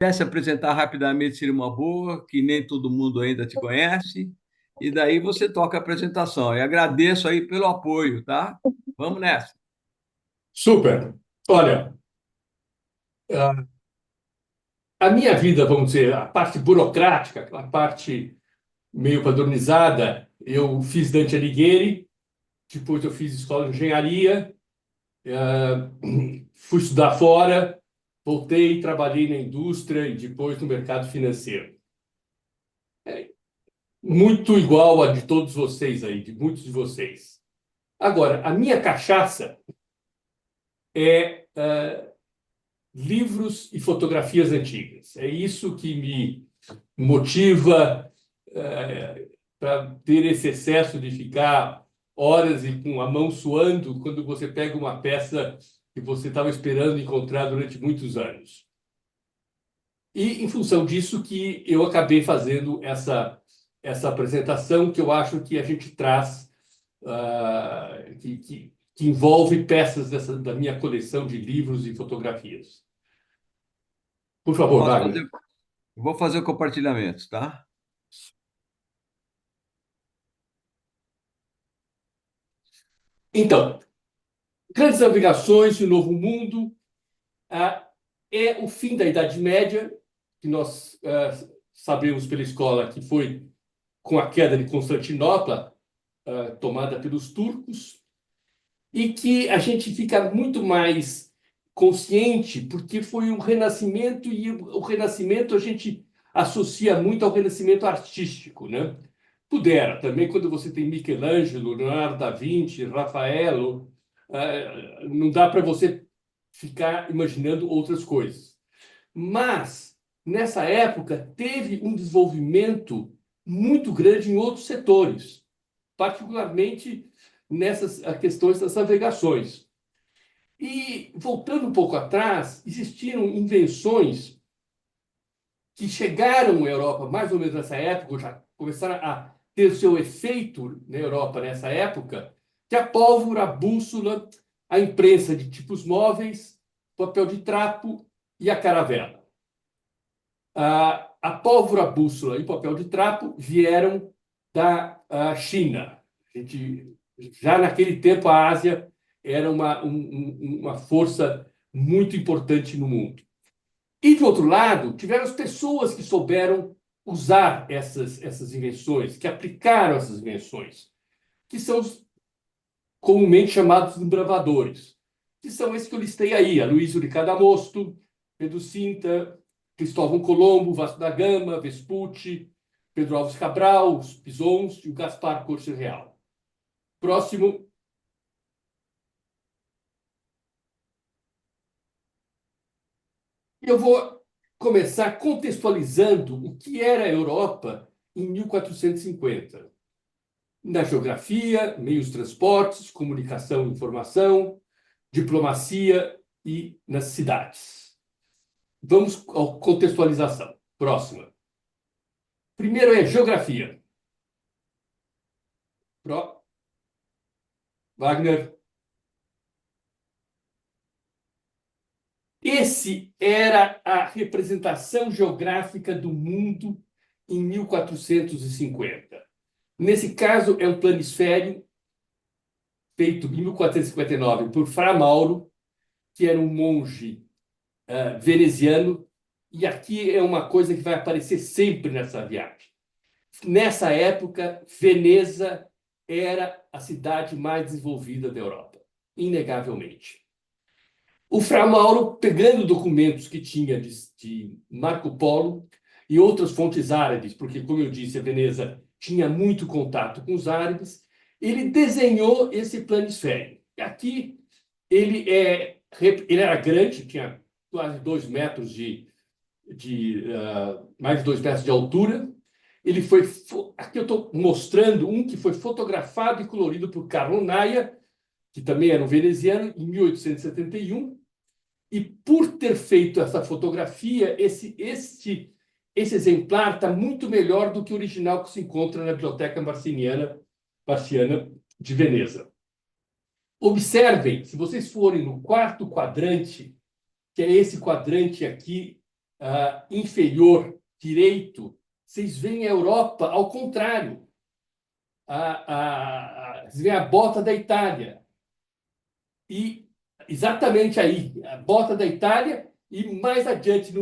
Quer se apresentar rapidamente seria uma boa, que nem todo mundo ainda te conhece, e daí você toca a apresentação. E agradeço aí pelo apoio, tá? Vamos nessa. Super. Olha, a a minha vida, vamos dizer, a parte burocrática, aquela parte meio padronizada, eu fiz Dante Alighieri, depois eu fiz escola de engenharia, fui estudar fora, voltei, trabalhei na indústria e depois no mercado financeiro. Muito igual a de todos vocês aí, de muitos de vocês. Agora, a minha cachaça é livros e fotografias antigas. É isso que me motiva para ter esse excesso de ficar horas e com a mão suando quando você pega uma peça que você estava esperando encontrar durante muitos anos. E em função disso que eu acabei fazendo essa apresentação que eu acho que a gente traz, que envolve peças da minha coleção de livros e fotografias. Por favor, Posso fazer, Wagner. vou fazer o compartilhamento, tá? Então, grandes navegações e o Novo Mundo ah, é o fim da Idade Média, que nós sabemos pela escola que foi com a queda de Constantinopla, tomada pelos turcos, e que a gente fica muito mais consciente porque foi um renascimento, e o renascimento a gente associa muito ao renascimento artístico, né? Pudera também, quando você tem Michelangelo, Leonardo da Vinci, Rafaelo, não dá para você ficar imaginando outras coisas. Mas, nessa época, teve um desenvolvimento muito grande em outros setores, particularmente nessas questões das navegações. E, voltando um pouco atrás, existiram invenções que chegaram à Europa mais ou menos nessa época, já começaram a ter seu efeito na Europa nessa época, que é a pólvora, a bússola, a imprensa de tipos móveis, papel de trapo e a caravela. A pólvora, a bússola e o papel de trapo vieram da China. A gente, já naquele tempo, a Ásia era uma força muito importante no mundo. E, de outro lado, tiveram as pessoas que souberam usar essas invenções, que aplicaram essas invenções, que são os comumente chamados desbravadores, que são esses que eu listei aí: Aloysio de Cadamosto, Pedro Cinta, Cristóvão Colombo, Vasco da Gama, Vespucci, Pedro Alves Cabral, os Pisons e o Gaspar Corte Real. Próximo. Eu vou começar contextualizando o que era a Europa em 1450. Na geografia, meios de transportes, comunicação e informação, diplomacia e nas cidades. Vamos à contextualização. Próxima. Primeiro é geografia. Pro... Wagner. Esse era a representação geográfica do mundo em 1450. Nesse caso, é um planisfério feito em 1459 por Fra Mauro, que era um monge veneziano, e aqui é uma coisa que vai aparecer sempre nessa viagem. Nessa época, Veneza era a cidade mais desenvolvida da Europa, inegavelmente. O Fra Mauro, pegando documentos que tinha de Marco Polo e outras fontes árabes, porque, como eu disse, a Veneza tinha muito contato com os árabes, ele desenhou esse planisfério. Aqui ele era grande, tinha quase 2 metros mais de 2 metros de altura. Ele foi, aqui eu estou mostrando um que foi fotografado e colorido por Carlo Naia, que também era um veneziano, em 1871. E por ter feito essa fotografia, esse exemplar está muito melhor do que o original que se encontra na Biblioteca Marciana de Veneza. Observem, se vocês forem no quarto quadrante, que é esse quadrante aqui inferior direito, vocês veem a Europa ao contrário. Vocês veem a bota da Itália. E exatamente aí, a bota da Itália, e mais adiante,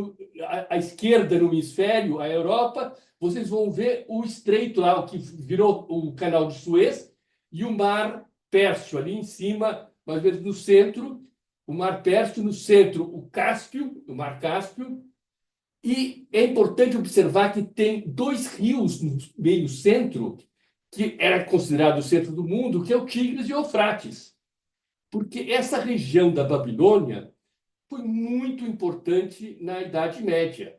à esquerda, no hemisfério, a Europa, vocês vão ver o estreito lá, o que virou o canal de Suez, e o Mar Pérsico, ali em cima, mais ou menos no centro, o Mar Pérsico, no centro, o Cáspio, o Mar Cáspio. E é importante observar que tem dois rios no meio centro, que era considerado o centro do mundo, que é o Tigres e o Eufrates. Porque essa região da Babilônia foi muito importante na Idade Média.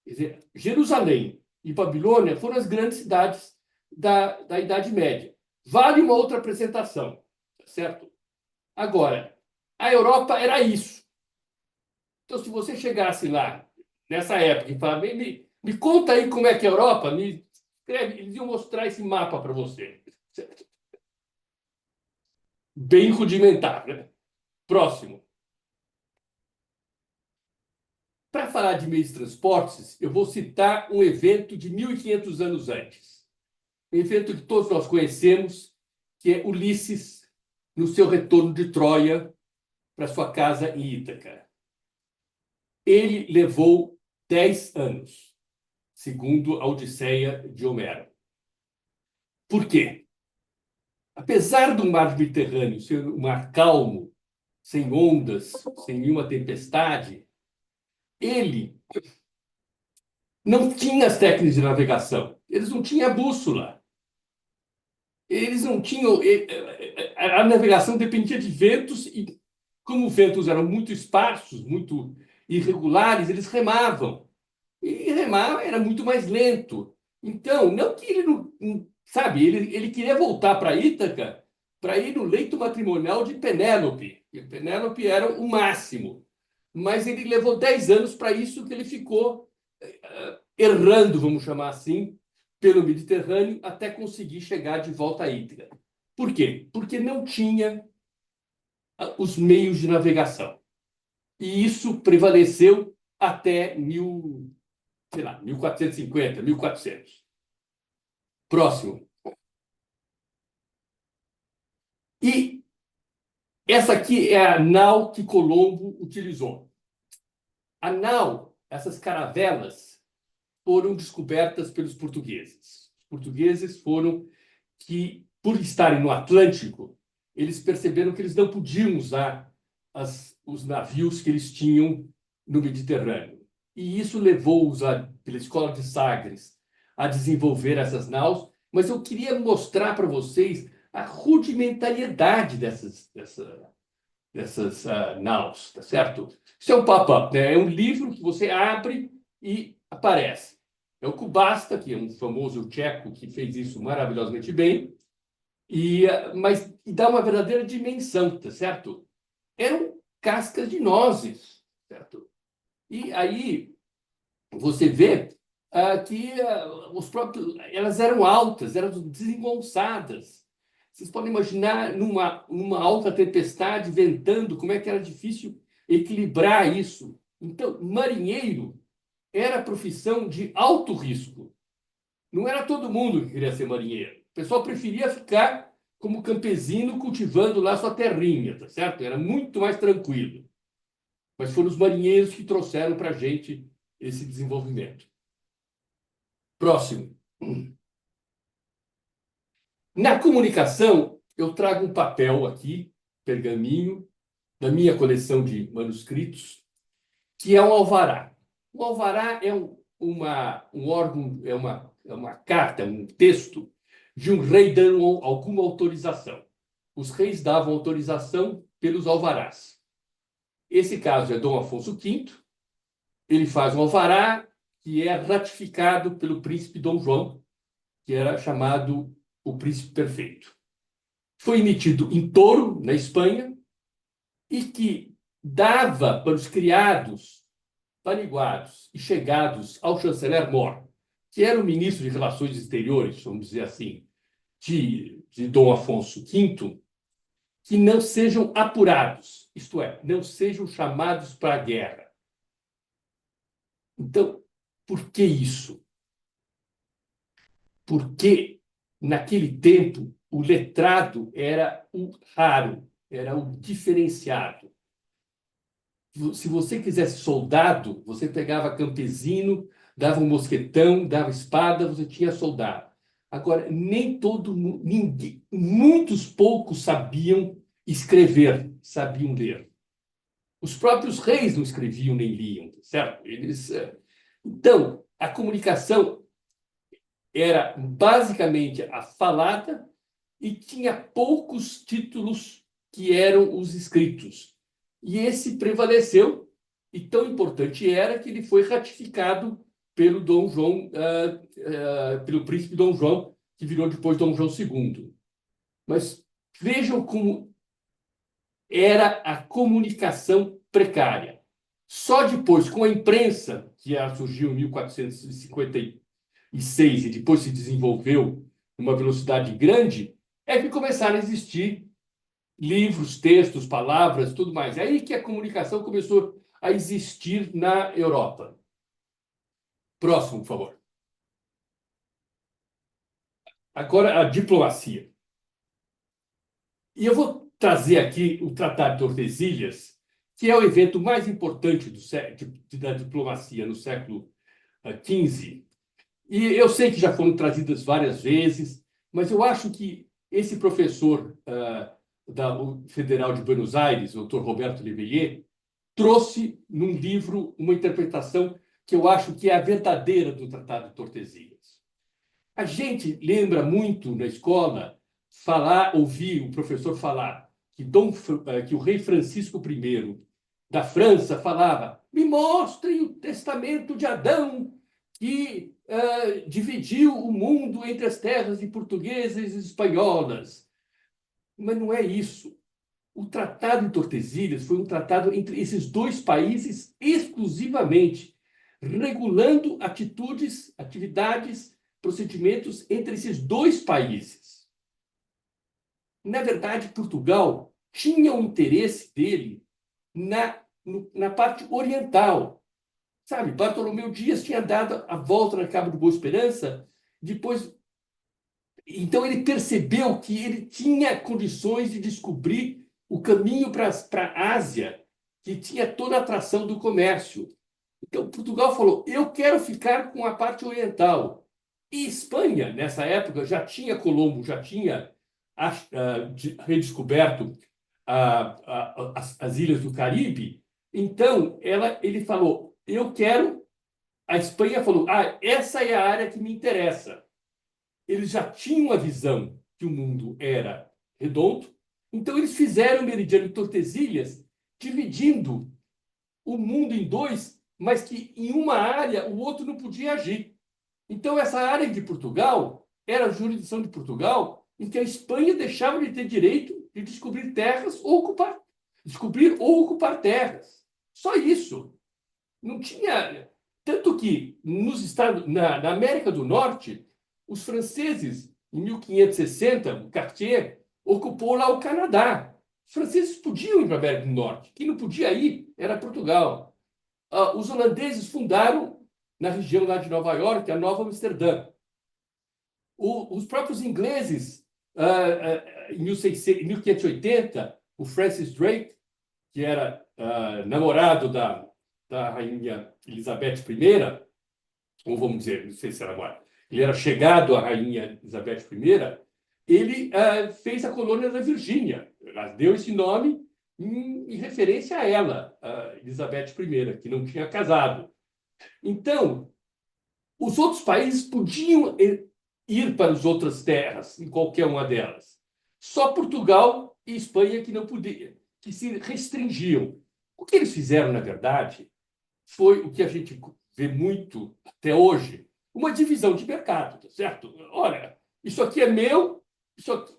Quer dizer, Jerusalém e Babilônia foram as grandes cidades da Idade Média. Vale uma outra apresentação, certo? Agora, a Europa era isso. Então, se você chegasse lá, nessa época, e falar, me conta aí como é que é a Europa, me escreve, eles iam mostrar esse mapa para você. Certo? Bem rudimentar, né? Próximo. Para falar de meios de transportes, eu vou citar um evento de 1500 anos antes. Um evento que todos nós conhecemos, que é Ulisses, no seu retorno de Troia para sua casa em Ítaca. Ele levou 10 anos, segundo a Odisseia de Homero. Por quê? Apesar do mar Mediterrâneo ser um mar calmo, sem ondas, sem nenhuma tempestade, ele não tinha as técnicas de navegação. Eles não tinham a bússola. Eles não tinham. A navegação dependia de ventos, e, como os ventos eram muito esparsos, muito irregulares, eles remavam. E remar era muito mais lento. Então, não que ele não. Sabe, ele queria voltar para Ítaca para ir no leito matrimonial de Penélope. E Penélope era o máximo. Mas ele levou 10 anos para isso, que ele ficou errando, vamos chamar assim, pelo Mediterrâneo até conseguir chegar de volta a Ítaca. Por quê? Porque não tinha os meios de navegação. E isso prevaleceu até sei lá, 1450, 1400. Próximo. E essa aqui é a nau que Colombo utilizou. A nau, essas caravelas, foram descobertas pelos portugueses. Os portugueses foram que, por estarem no Atlântico, eles perceberam que eles não podiam usar os navios que eles tinham no Mediterrâneo. E isso levou-os, pela Escola de Sagres, a desenvolver essas naus. Mas eu queria mostrar para vocês a rudimentariedade dessas naus, tá certo? Isso é um pop-up, né? É um livro que você abre e aparece. É o Kubasta, que é um famoso tcheco que fez isso maravilhosamente bem, mas dá uma verdadeira dimensão, tá certo? Eram cascas de nozes, certo? E aí você vê que elas eram altas, eram desengonçadas. Vocês podem imaginar numa alta tempestade ventando, como é que era difícil equilibrar isso. Então, marinheiro era profissão de alto risco. Não era todo mundo que queria ser marinheiro. O pessoal preferia ficar como campesino cultivando lá sua terrinha, tá certo? Era muito mais tranquilo. Mas foram os marinheiros que trouxeram para a gente esse desenvolvimento. Próximo. Na comunicação, eu trago um papel aqui, pergaminho, da minha coleção de manuscritos, que é um alvará. O alvará é um órgão, é uma carta, um texto de um rei dando alguma autorização. Os reis davam autorização pelos alvarás. Esse caso é Dom Afonso V. Ele faz um alvará que é ratificado pelo príncipe Dom João, que era chamado o Príncipe Perfeito. Foi emitido em Touro, na Espanha, e que dava para os criados, paniguados e chegados ao chanceler Mor, que era o ministro de Relações Exteriores, vamos dizer assim, de Dom Afonso V, que não sejam apurados, isto é, não sejam chamados para a guerra. Então, por que isso? Porque naquele tempo o letrado era o raro, era o diferenciado. Se você quisesse soldado, você pegava campesino, dava um mosquetão, dava espada, você tinha soldado. Agora, nem todo mundo, ninguém, muitos poucos sabiam escrever, sabiam ler. Os próprios reis não escreviam nem liam, certo? Então, a comunicação era basicamente a falada e tinha poucos títulos que eram os escritos. E esse prevaleceu, e tão importante era que ele foi ratificado pelo Dom João, pelo príncipe Dom João, que virou depois Dom João II. Mas vejam como era a comunicação precária. Só depois, com a imprensa, que surgiu em 1456 e depois se desenvolveu numa velocidade grande, é que começaram a existir livros, textos, palavras, tudo mais. É aí que a comunicação começou a existir na Europa. Próximo, por favor. Agora, a diplomacia. E eu vou trazer aqui o Tratado de Tordesilhas, que é o evento mais importante da diplomacia no século XV. E eu sei que já foram trazidas várias vezes, mas eu acho que esse professor da Federal de Buenos Aires, o Dr. Roberto Leveillé, trouxe num livro uma interpretação que eu acho que é a verdadeira do Tratado de Tordesilhas. A gente lembra muito na escola ouvir o professor falar que o rei Francisco I da França falava: me mostrem o testamento de Adão que dividiu o mundo entre as terras de portuguesas e espanholas. Mas não é isso. O Tratado de Tordesilhas foi um tratado entre esses dois países exclusivamente, regulando atitudes, atividades, procedimentos entre esses dois países. Na verdade, Portugal tinha o interesse dele na parte oriental. Sabe, Bartolomeu Dias tinha dado a volta na Cabo de Boa Esperança, depois. Então, ele percebeu que ele tinha condições de descobrir o caminho para a Ásia, que tinha toda a atração do comércio. Então, Portugal falou: eu quero ficar com a parte oriental. E Espanha, nessa época, já tinha Colombo, já tinha redescoberto as ilhas do Caribe. Então, ele falou: eu quero. A Espanha falou: essa é a área que me interessa. Eles já tinham a visão que o mundo era redondo, então eles fizeram o meridiano de Tordesilhas, dividindo o mundo em dois, mas que em uma área o outro não podia agir. Então, essa área de Portugal era a jurisdição de Portugal, em que a Espanha deixava de ter direito de descobrir terras ou ocupar terras. Só isso. Não tinha. Tanto que na América do Norte, os franceses, em 1560, o Cartier ocupou lá o Canadá. Os franceses podiam ir para a América do Norte. Quem não podia ir era Portugal. Os holandeses fundaram, na região lá de Nova York, a Nova Amsterdã. Os próprios ingleses, em 1580, o Francis Drake, que era namorado da rainha Elizabeth I, ou vamos dizer, não sei se era agora, ele era chegado à rainha Elizabeth I, ele fez a colônia da Virgínia, deu esse nome em referência a ela, a Elizabeth I, que não tinha casado. Então, os outros países podiam ir para as outras terras, em qualquer uma delas. Só Portugal e Espanha que não podiam, que se restringiam. O que eles fizeram, na verdade, foi o que a gente vê muito até hoje, uma divisão de mercado, tá certo? Olha, isso aqui é meu,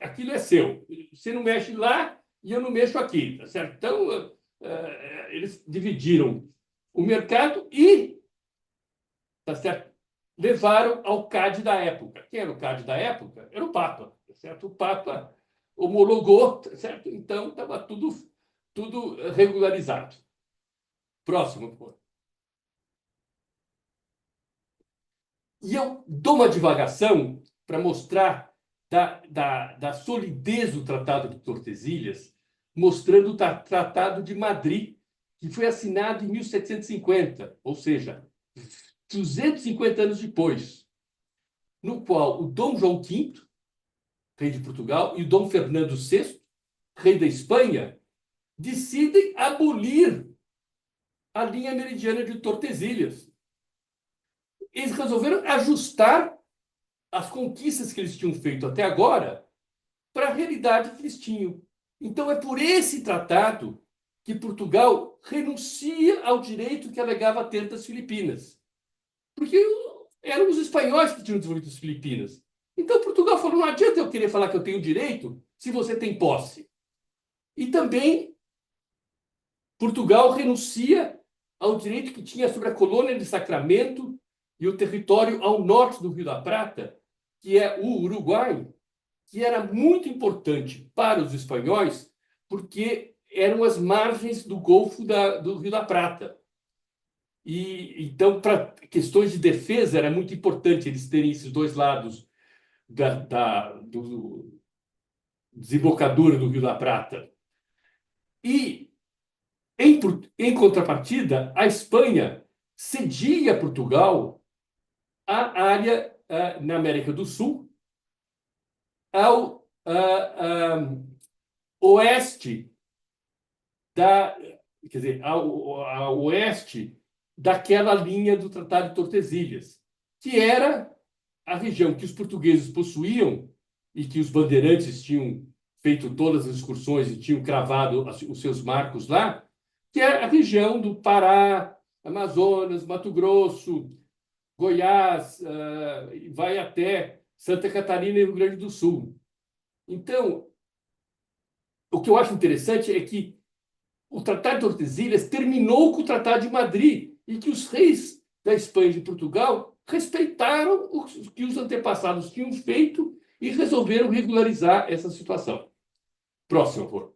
aquilo é seu. Você não mexe lá e eu não mexo aqui, tá certo? Então, eles dividiram o mercado e, tá certo? Levaram ao CAD da época. Quem era o CAD da época? Era o Papa, tá certo? O Papa homologou, tá certo? Então, estava tudo regularizado. Próximo, por favor. E eu dou uma divagação para mostrar da solidez do Tratado de Tordesilhas, mostrando o Tratado de Madrid, que foi assinado em 1750, ou seja, 250 anos depois, no qual o Dom João V, rei de Portugal, e o Dom Fernando VI, rei da Espanha, decidem abolir a linha meridiana de Tordesilhas. Eles resolveram ajustar as conquistas que eles tinham feito até agora para a realidade que eles tinham. Então, é por esse tratado que Portugal renuncia ao direito que alegava ter das Filipinas. Porque eram os espanhóis que tinham desenvolvido as Filipinas. Então, Portugal falou: não adianta eu querer falar que eu tenho direito se você tem posse. E também Portugal renuncia ao direito que tinha sobre a colônia de Sacramento e o território ao norte do Rio da Prata, que é o Uruguai, que era muito importante para os espanhóis, porque eram as margens do Golfo do Rio da Prata. E então, para questões de defesa, era muito importante eles terem esses dois lados do desembocadura do Rio da Prata. E, em contrapartida, a Espanha cedia a Portugal a área na América do Sul, ao oeste quer dizer, ao oeste daquela linha do Tratado de Tordesilhas, que era a região que os portugueses possuíam e que os bandeirantes tinham feito todas as excursões e tinham cravado os seus marcos lá, que é a região do Pará, Amazonas, Mato Grosso, Goiás, vai até Santa Catarina e Rio Grande do Sul. Então, o que eu acho interessante é que o Tratado de Tordesilhas terminou com o Tratado de Madrid e que os reis da Espanha e de Portugal respeitaram o que os antepassados tinham feito e resolveram regularizar essa situação. Próximo, por.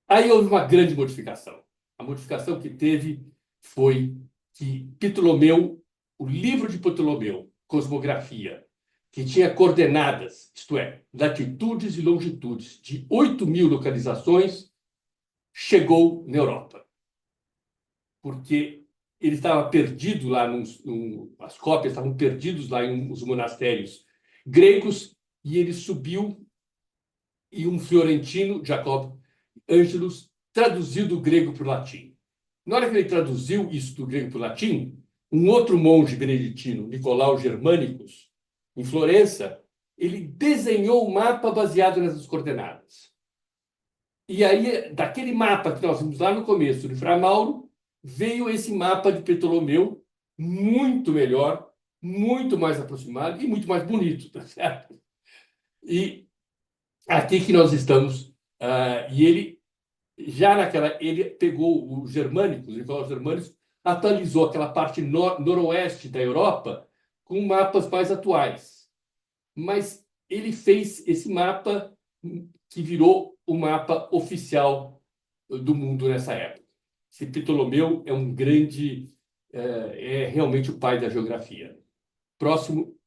Aí houve uma grande modificação. A modificação que teve foi que Ptolomeu, o livro de Ptolomeu, Cosmografia, que tinha coordenadas, isto é, latitudes e longitudes de 8.000 localizações, chegou na Europa. Porque ele estava perdido lá, as cópias estavam perdidos lá em uns monastérios gregos, e ele subiu, e um fiorentino, Jacob Angelus, traduziu do grego para o latim. Na hora que ele traduziu isso do grego para o latim, um outro monge beneditino, Nicolau Germanicus, em Florença, ele desenhou o mapa baseado nessas coordenadas. E aí, daquele mapa que nós vimos lá no começo, de Fra Mauro, veio esse mapa de Ptolomeu, muito melhor, muito mais aproximado e muito mais bonito, tá certo? E aqui que nós estamos, e ele, ele pegou o Germânicos, Nicolau Germânicos, atualizou aquela parte noroeste da Europa com mapas mais atuais. Mas ele fez esse mapa que virou o mapa oficial do mundo nessa época. Esse Ptolomeu é um grande, é realmente o pai da geografia. Próximo.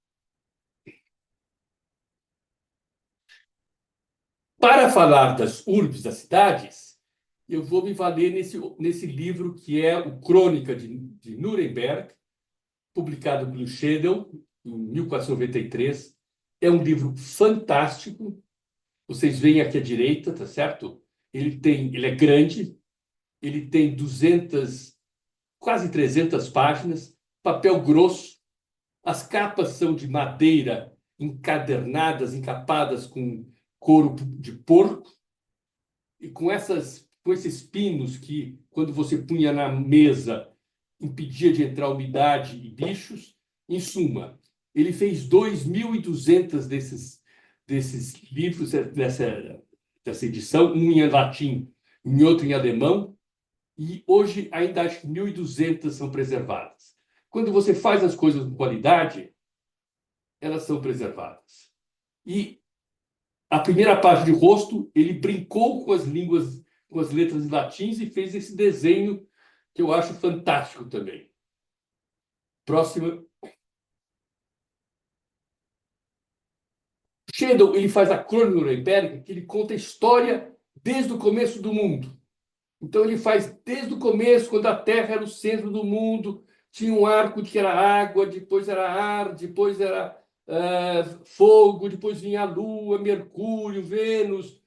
Para falar das urbes, das cidades, eu vou me valer nesse livro que é o Crônica de Nuremberg, publicado pelo Schedel, em 1493. É um livro fantástico. Vocês veem aqui à direita, tá certo? Ele é grande, ele tem 200, quase 300 páginas, papel grosso, as capas são de madeira encadernadas, encapadas com couro de porco, e com esses pinos que, quando você punha na mesa, impedia de entrar umidade e bichos. Em suma, ele fez 2.200 desses livros, dessa edição, um em latim e outro em alemão, e hoje ainda acho que 1.200 são preservadas. Quando você faz as coisas com qualidade, elas são preservadas. E a primeira página de rosto, ele brincou com as letras em latins e fez esse desenho que eu acho fantástico também. Próxima. Schedel, ele faz a Crônica Nuremberg, que ele conta a história desde o começo do mundo. Então, ele faz desde o começo, quando a Terra era o centro do mundo, tinha um arco que era água, depois era ar, depois era fogo, depois vinha a Lua, Mercúrio, Vênus,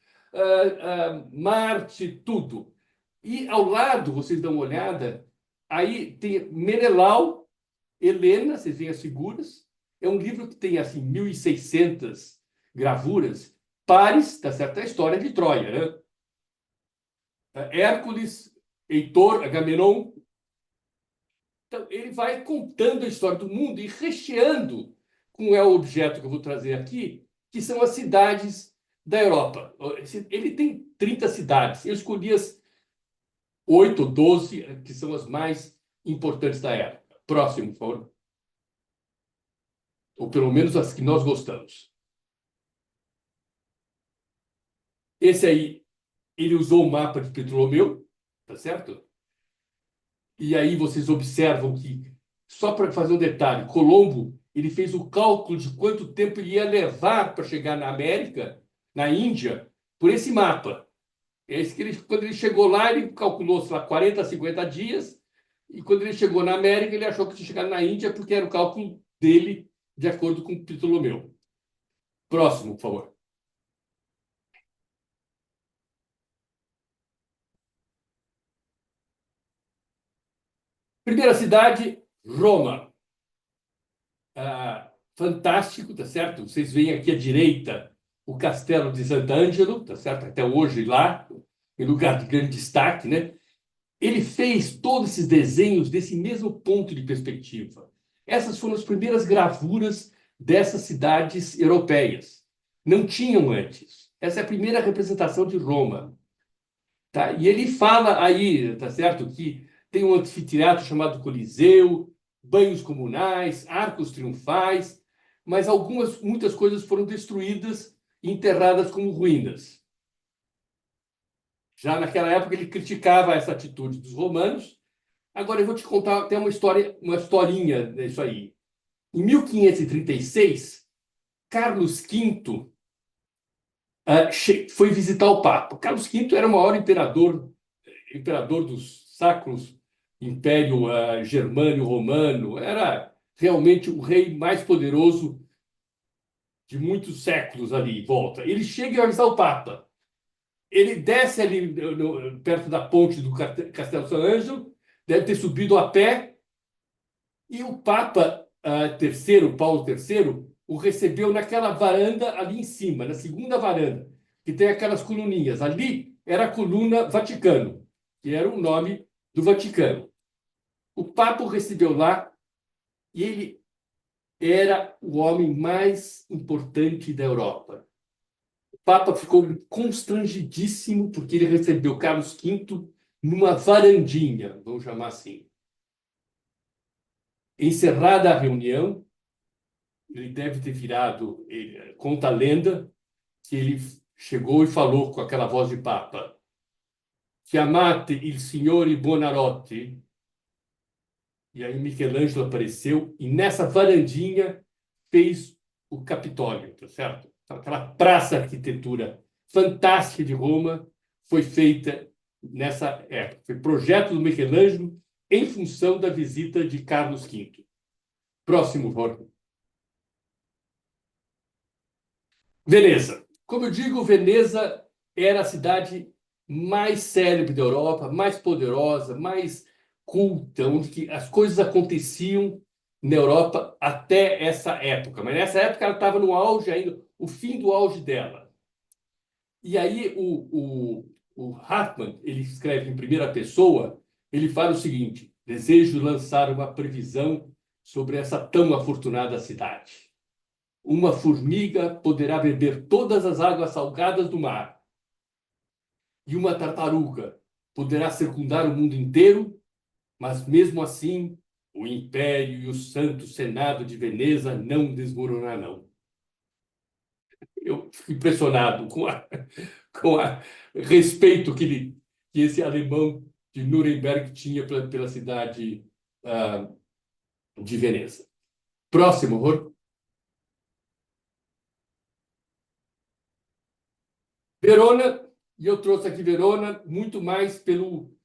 Marte, tudo. E ao lado, vocês dão uma olhada, aí tem Menelau, Helena, vocês veem as figuras. É um livro que tem assim 1.600 gravuras. Pares, tá certo? É a história de Troia, né? Hércules, Heitor, Agamenon. Então, ele vai contando a história do mundo e recheando com o objeto que eu vou trazer aqui, que são as cidades da Europa. Ele tem 30 cidades. Eu escolhi as 8 ou 12, que são as mais importantes da época. Próximo, por favor. Ou pelo menos as que nós gostamos. Esse aí, ele usou o mapa de Ptolomeu, tá certo? E aí vocês observam que, só para fazer um detalhe, Colombo, ele fez o cálculo de quanto tempo ele ia levar para chegar na América, na Índia, por esse mapa. Esse que ele, quando ele chegou lá, ele calculou, sei lá, 40, 50 dias, e quando ele chegou na América, ele achou que tinha chegado na Índia, porque era o cálculo dele, de acordo com Ptolomeu. Próximo, por favor. Primeira cidade, Roma. Fantástico, tá certo? Vocês veem aqui à direita o Castelo de Sant'Angelo, tá certo? Até hoje lá, em lugar de grande destaque, né? Ele fez todos esses desenhos desse mesmo ponto de perspectiva. Essas foram as primeiras gravuras dessas cidades europeias. Não tinham antes. Essa é a primeira representação de Roma. Tá? E ele fala aí, tá certo, que tem um anfiteatro chamado Coliseu, banhos comunais, arcos triunfais, mas muitas coisas foram destruídas e enterradas como ruínas. Já naquela época ele criticava essa atitude dos romanos. Agora eu vou te contar até uma história, uma historinha disso aí. Em 1536, Carlos V foi visitar o Papa. Carlos V era o maior imperador dos Sacros Império Germânico-Romano, era realmente o rei mais poderoso de muitos séculos ali em volta. Ele chega e vai visitar o Papa. Ele desce ali perto da ponte do Castelo São Ângelo, deve ter subido a pé, e o Papa terceiro, Paulo III, o recebeu naquela varanda ali em cima, na segunda varanda, que tem aquelas coluninhas. Ali era a coluna Vaticano, que era o nome do Vaticano. O Papa o recebeu lá e ele era o homem mais importante da Europa. O Papa ficou constrangidíssimo porque ele recebeu Carlos V numa varandinha, vamos chamar assim. Encerrada a reunião, ele deve ter virado, conta a lenda, que ele chegou e falou com aquela voz de Papa: Chiamate il signore Buonarroti. E aí Michelangelo apareceu e nessa varandinha fez o Capitólio, tá certo? Aquela praça arquitetura fantástica de Roma foi feita nessa época. Foi projeto do Michelangelo em função da visita de Carlos V. Próximo, Jorge. Veneza. Como eu digo, Veneza era a cidade mais célebre da Europa, mais poderosa, mais culta, onde que as coisas aconteciam na Europa até essa época. Mas nessa época ela estava no auge ainda, o fim do auge dela. E aí o Hartmann, ele escreve em primeira pessoa, ele fala o seguinte: desejo lançar uma previsão sobre essa tão afortunada cidade. Uma formiga poderá beber todas as águas salgadas do mar. E uma tartaruga poderá circundar o mundo inteiro, mas mesmo assim, o Império e o Santo Senado de Veneza não desmoronarão. Eu fico impressionado com a respeito que esse alemão de Nuremberg tinha pela cidade de Veneza. Próximo, Rô. Verona, e eu trouxe aqui Verona muito mais pelo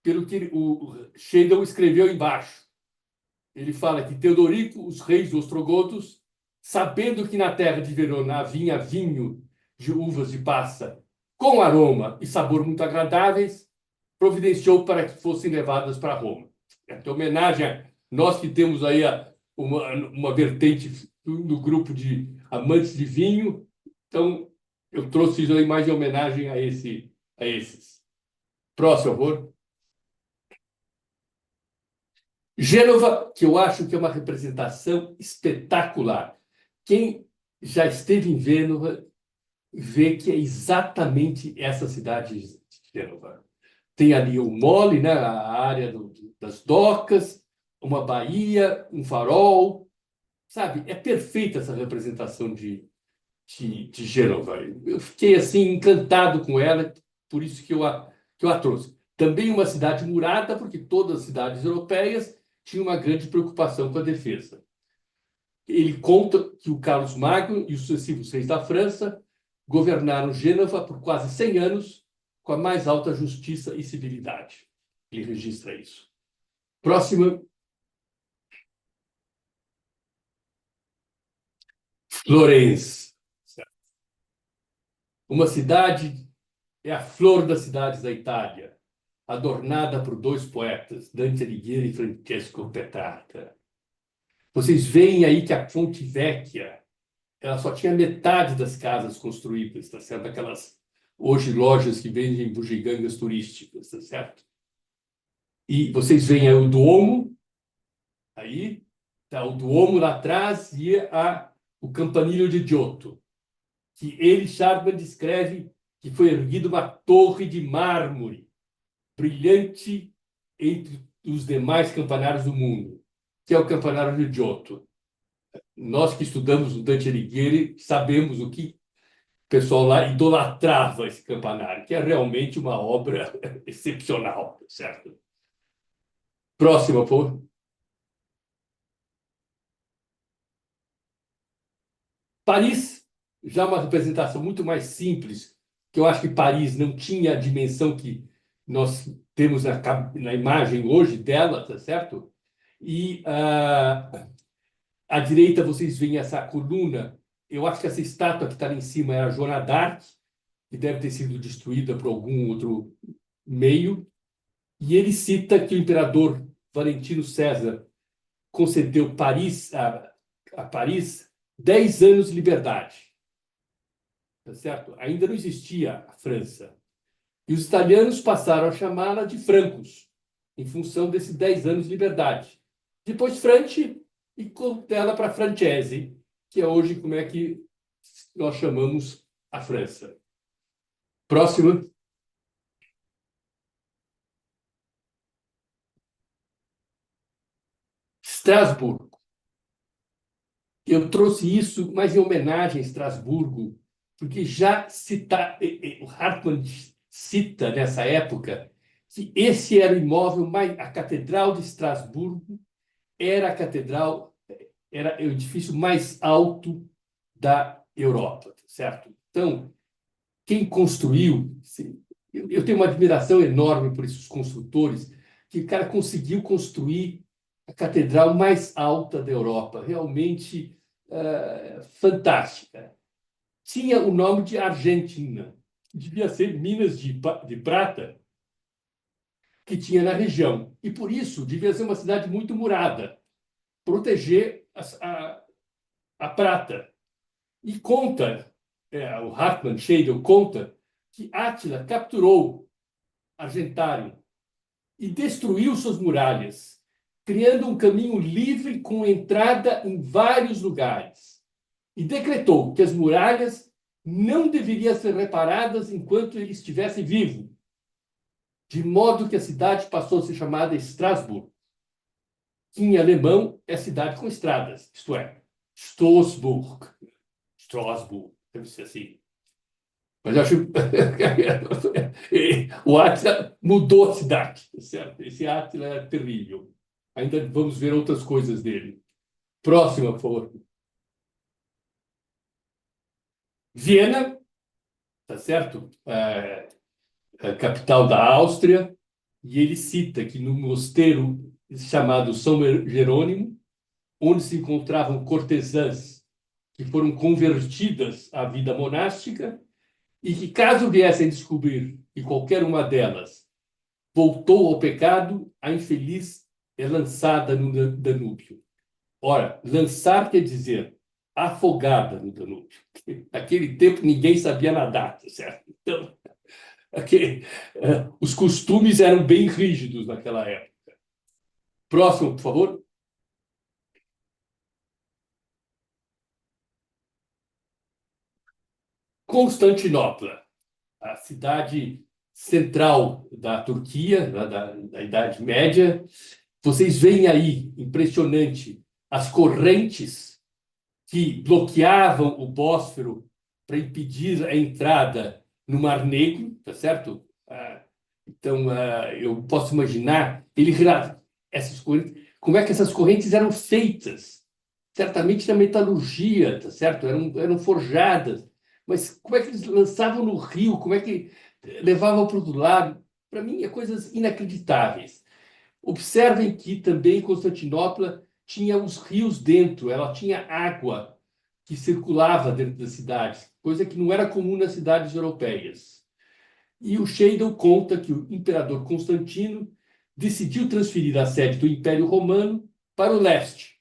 que o Scheidel escreveu embaixo. Ele fala que Teodorico, os reis ostrogodos, sabendo que na terra de Verona havia vinho de uvas de passa com aroma e sabor muito agradáveis, providenciou para que fossem levadas para Roma. Então, homenagem a nós que temos aí uma vertente no grupo de amantes de vinho. Então, eu trouxe isso aí mais em homenagem a esses. Próximo, por favor. Gênova, que eu acho que é uma representação espetacular. Quem já esteve em Gênova vê que é exatamente essa cidade de Gênova. Tem ali o Mole, né, a área das docas, uma baía, um farol, sabe? É perfeita essa representação de Gênova. Eu fiquei assim encantado com ela, por isso que eu a trouxe. Também uma cidade murada, porque todas as cidades europeias tinham uma grande preocupação com a defesa. Ele conta que o Carlos Magno e os sucessivos reis da França governaram Gênova por quase 100 anos com a mais alta justiça e civilidade. Ele registra isso. Próxima. Florença. Uma cidade é a flor das cidades da Itália, adornada por dois poetas, Dante Alighieri e Francesco Petrarca. Vocês veem aí que a Fonte Vecchia, ela só tinha metade das casas construídas, tá certo? Aquelas hoje lojas que vendem bugigangas turísticas, tá certo? E vocês veem aí o Duomo, aí tá o Duomo lá atrás e o Campanile de Giotto, que ele, Chardin, descreve que foi erguida uma torre de mármore brilhante entre os demais campanários do mundo, que é o campanário de Giotto. Nós que estudamos o Dante Alighieri sabemos o que o pessoal lá idolatrava esse campanário, que é realmente uma obra excepcional, certo? Próxima, por Paris, já uma representação muito mais simples, que eu acho que Paris não tinha a dimensão que nós temos na imagem hoje dela, tá certo? E à direita vocês veem essa coluna. Eu acho que essa estátua que está lá em cima é a Joana d'Arc, que deve ter sido destruída por algum outro meio. E ele cita que o imperador Valentino César concedeu a Paris 10 anos de liberdade. Tá certo? Ainda não existia a França. E os italianos passaram a chamá-la de francos, em função desses 10 anos de liberdade. Depois Franci e com dela para Francese, que é hoje como é que nós chamamos a França. Próxima. Estrasburgo. Eu trouxe isso, mas em homenagem a Estrasburgo, porque já o Hartmann cita nessa época que esse era o imóvel mais, a Catedral de Estrasburgo era o edifício mais alto da Europa, certo? Então, quem construiu, eu tenho uma admiração enorme por esses construtores, que o cara conseguiu construir a catedral mais alta da Europa, realmente fantástica. Tinha o nome de Argentina, que devia ser Minas de Prata, que tinha na região. E, por isso, devia ser uma cidade muito murada, proteger a prata. E conta, o Hartmann Scheidel conta, que Átila capturou Argentário e destruiu suas muralhas, criando um caminho livre com entrada em vários lugares. E decretou que as muralhas não deveriam ser reparadas enquanto ele estivesse vivo, de modo que a cidade passou a ser chamada Estrasburgo, que em alemão é cidade com estradas, isto é, Stoßburg. Strasbourg, deve ser assim. Mas eu acho o Átila mudou a cidade, certo? Esse Átila é terrível. Ainda vamos ver outras coisas dele. Próxima, por favor. Viena, tá certo? A capital da Áustria, e ele cita que no mosteiro chamado São Jerônimo, onde se encontravam cortesãs que foram convertidas à vida monástica, e que, caso viessem descobrir que qualquer uma delas voltou ao pecado, a infeliz é lançada no Danúbio. Ora, lançar quer dizer afogada no Danúbio. Naquele tempo ninguém sabia nadar, tá certo? Então, os costumes eram bem rígidos naquela época. Próximo, por favor. Constantinopla, a cidade central da Turquia, da Idade Média. Vocês veem aí, impressionante, as correntes que bloqueavam o Bósforo para impedir a entrada no Mar Negro, tá certo? Então, eu posso imaginar essas correntes, como é que essas correntes eram feitas. Certamente na metalurgia, tá certo? Eram forjadas. Mas como é que eles lançavam no rio? Como é que levavam para o outro lado? Para mim, é coisas inacreditáveis. Observem que também Constantinopla tinha os rios dentro, ela tinha água que circulava dentro das cidades, coisa que não era comum nas cidades europeias. E o Scheidel conta que o imperador Constantino decidiu transferir a sede do Império Romano para o leste,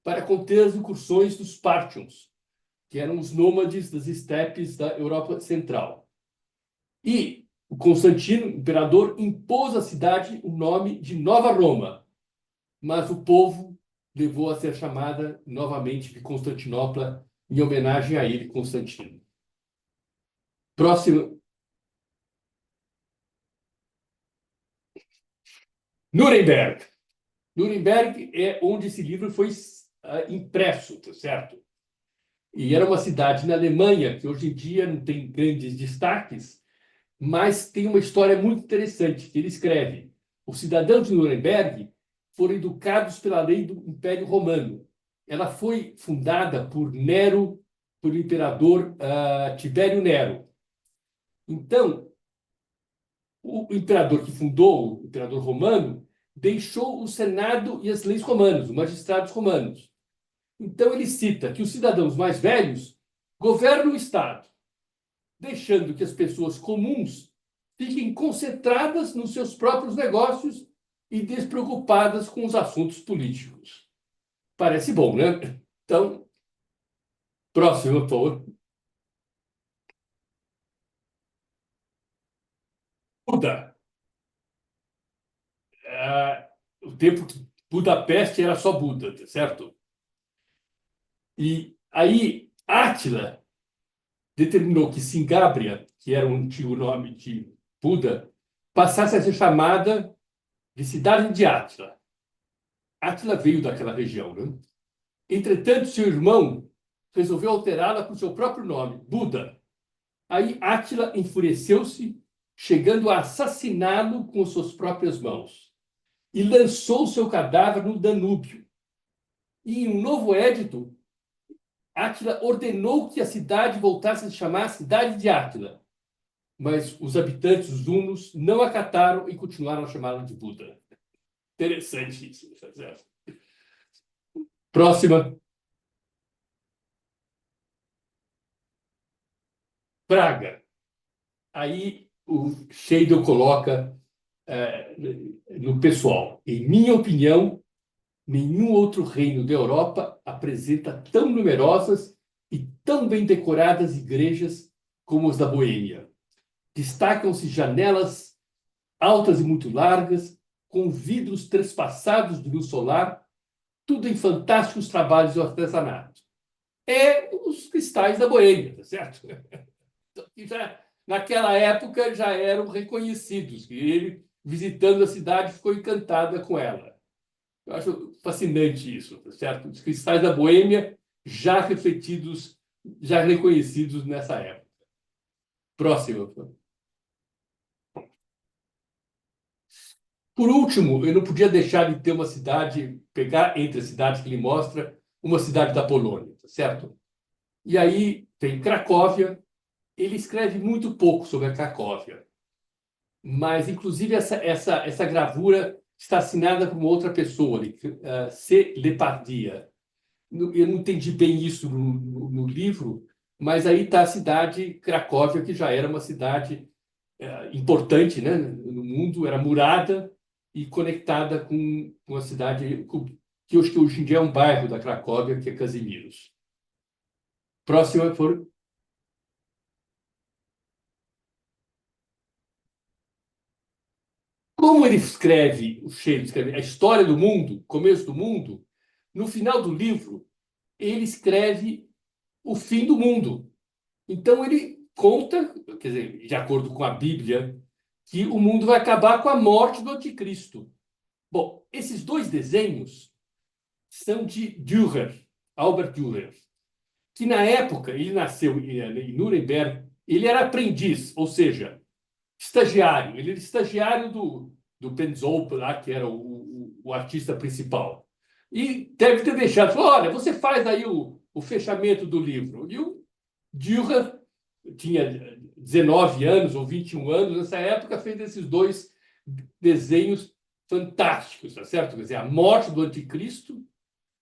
para conter as incursões dos Parthians, que eram os nômades das estepes da Europa Central. E o Constantino, imperador, impôs à cidade o nome de Nova Roma, mas o povo levou a ser chamada novamente de Constantinopla, em homenagem a ele, Constantino. Próximo. Nuremberg. Nuremberg é onde esse livro foi impresso, tá certo? E era uma cidade na Alemanha que hoje em dia não tem grandes destaques, mas tem uma história muito interessante que ele escreve. Os cidadãos de Nuremberg foram educados pela lei do Império Romano. Ela foi fundada por Nero, pelo imperador Tibério Nero. Então, o imperador que fundou, o imperador romano, deixou o Senado e as leis romanos, os magistrados romanos. Então, ele cita que os cidadãos mais velhos governam o Estado, deixando que as pessoas comuns fiquem concentradas nos seus próprios negócios e despreocupadas com os assuntos políticos. Parece bom, né? Então, próximo, por favor. Buda. O tempo que Budapeste era só Buda, certo? E aí, Átila determinou que Singábria, que era um antigo nome de Buda, passasse a ser chamada de cidade de Átila. Átila veio daquela região, né? Entretanto, seu irmão resolveu alterá-la com seu próprio nome, Buda. Aí Átila enfureceu-se, chegando a assassiná-lo com suas próprias mãos, e lançou seu cadáver no Danúbio. E em um novo édito, Átila ordenou que a cidade voltasse a se chamar Cidade de Átila, mas os habitantes, os hunos, não acataram e continuaram a chamá-la de Buda. Interessante isso. Próxima. Praga. Aí o Scheidel coloca no pessoal. Em minha opinião, nenhum outro reino da Europa apresenta tão numerosas e tão bem decoradas igrejas como as da Boêmia. Destacam-se janelas altas e muito largas, com vidros trespassados de luz solar, tudo em fantásticos trabalhos de artesanato. É os cristais da Boêmia, tá certo? E já, naquela época já eram reconhecidos, e ele, visitando a cidade, ficou encantada com ela. Eu acho fascinante isso, tá certo? Os cristais da Boêmia já refletidos, já reconhecidos nessa época. Próximo. Por último, eu não podia deixar de ter uma cidade, pegar entre as cidades que ele mostra, uma cidade da Polônia, tá certo? E aí tem Cracóvia. Ele escreve muito pouco sobre a Cracóvia, mas, inclusive, essa gravura está assinada por uma outra pessoa, C. Lepardia. Eu não entendi bem isso no livro, mas aí está a cidade Cracóvia, que já era uma cidade importante, né, no mundo, era murada e conectada com a cidade que hoje em dia é um bairro da Cracóvia, que é Casimiros. Próxima por. Como ele escreve, o Shelley escreve a história do mundo, começo do mundo, no final do livro, ele escreve o fim do mundo. Então, ele conta, quer dizer, de acordo com a Bíblia, que o mundo vai acabar com a morte do anticristo. Bom, esses dois desenhos são de Dürer, Albert Dürer, que na época, ele nasceu em Nuremberg, ele era aprendiz, ou seja, estagiário. Ele era estagiário do Penzolp, lá, que era o artista principal. E deve ter deixado, falou, olha, você faz aí o fechamento do livro. E o Dürer tinha 19 anos ou 21 anos, nessa época, fez esses dois desenhos fantásticos, tá certo? Quer dizer, a morte do anticristo,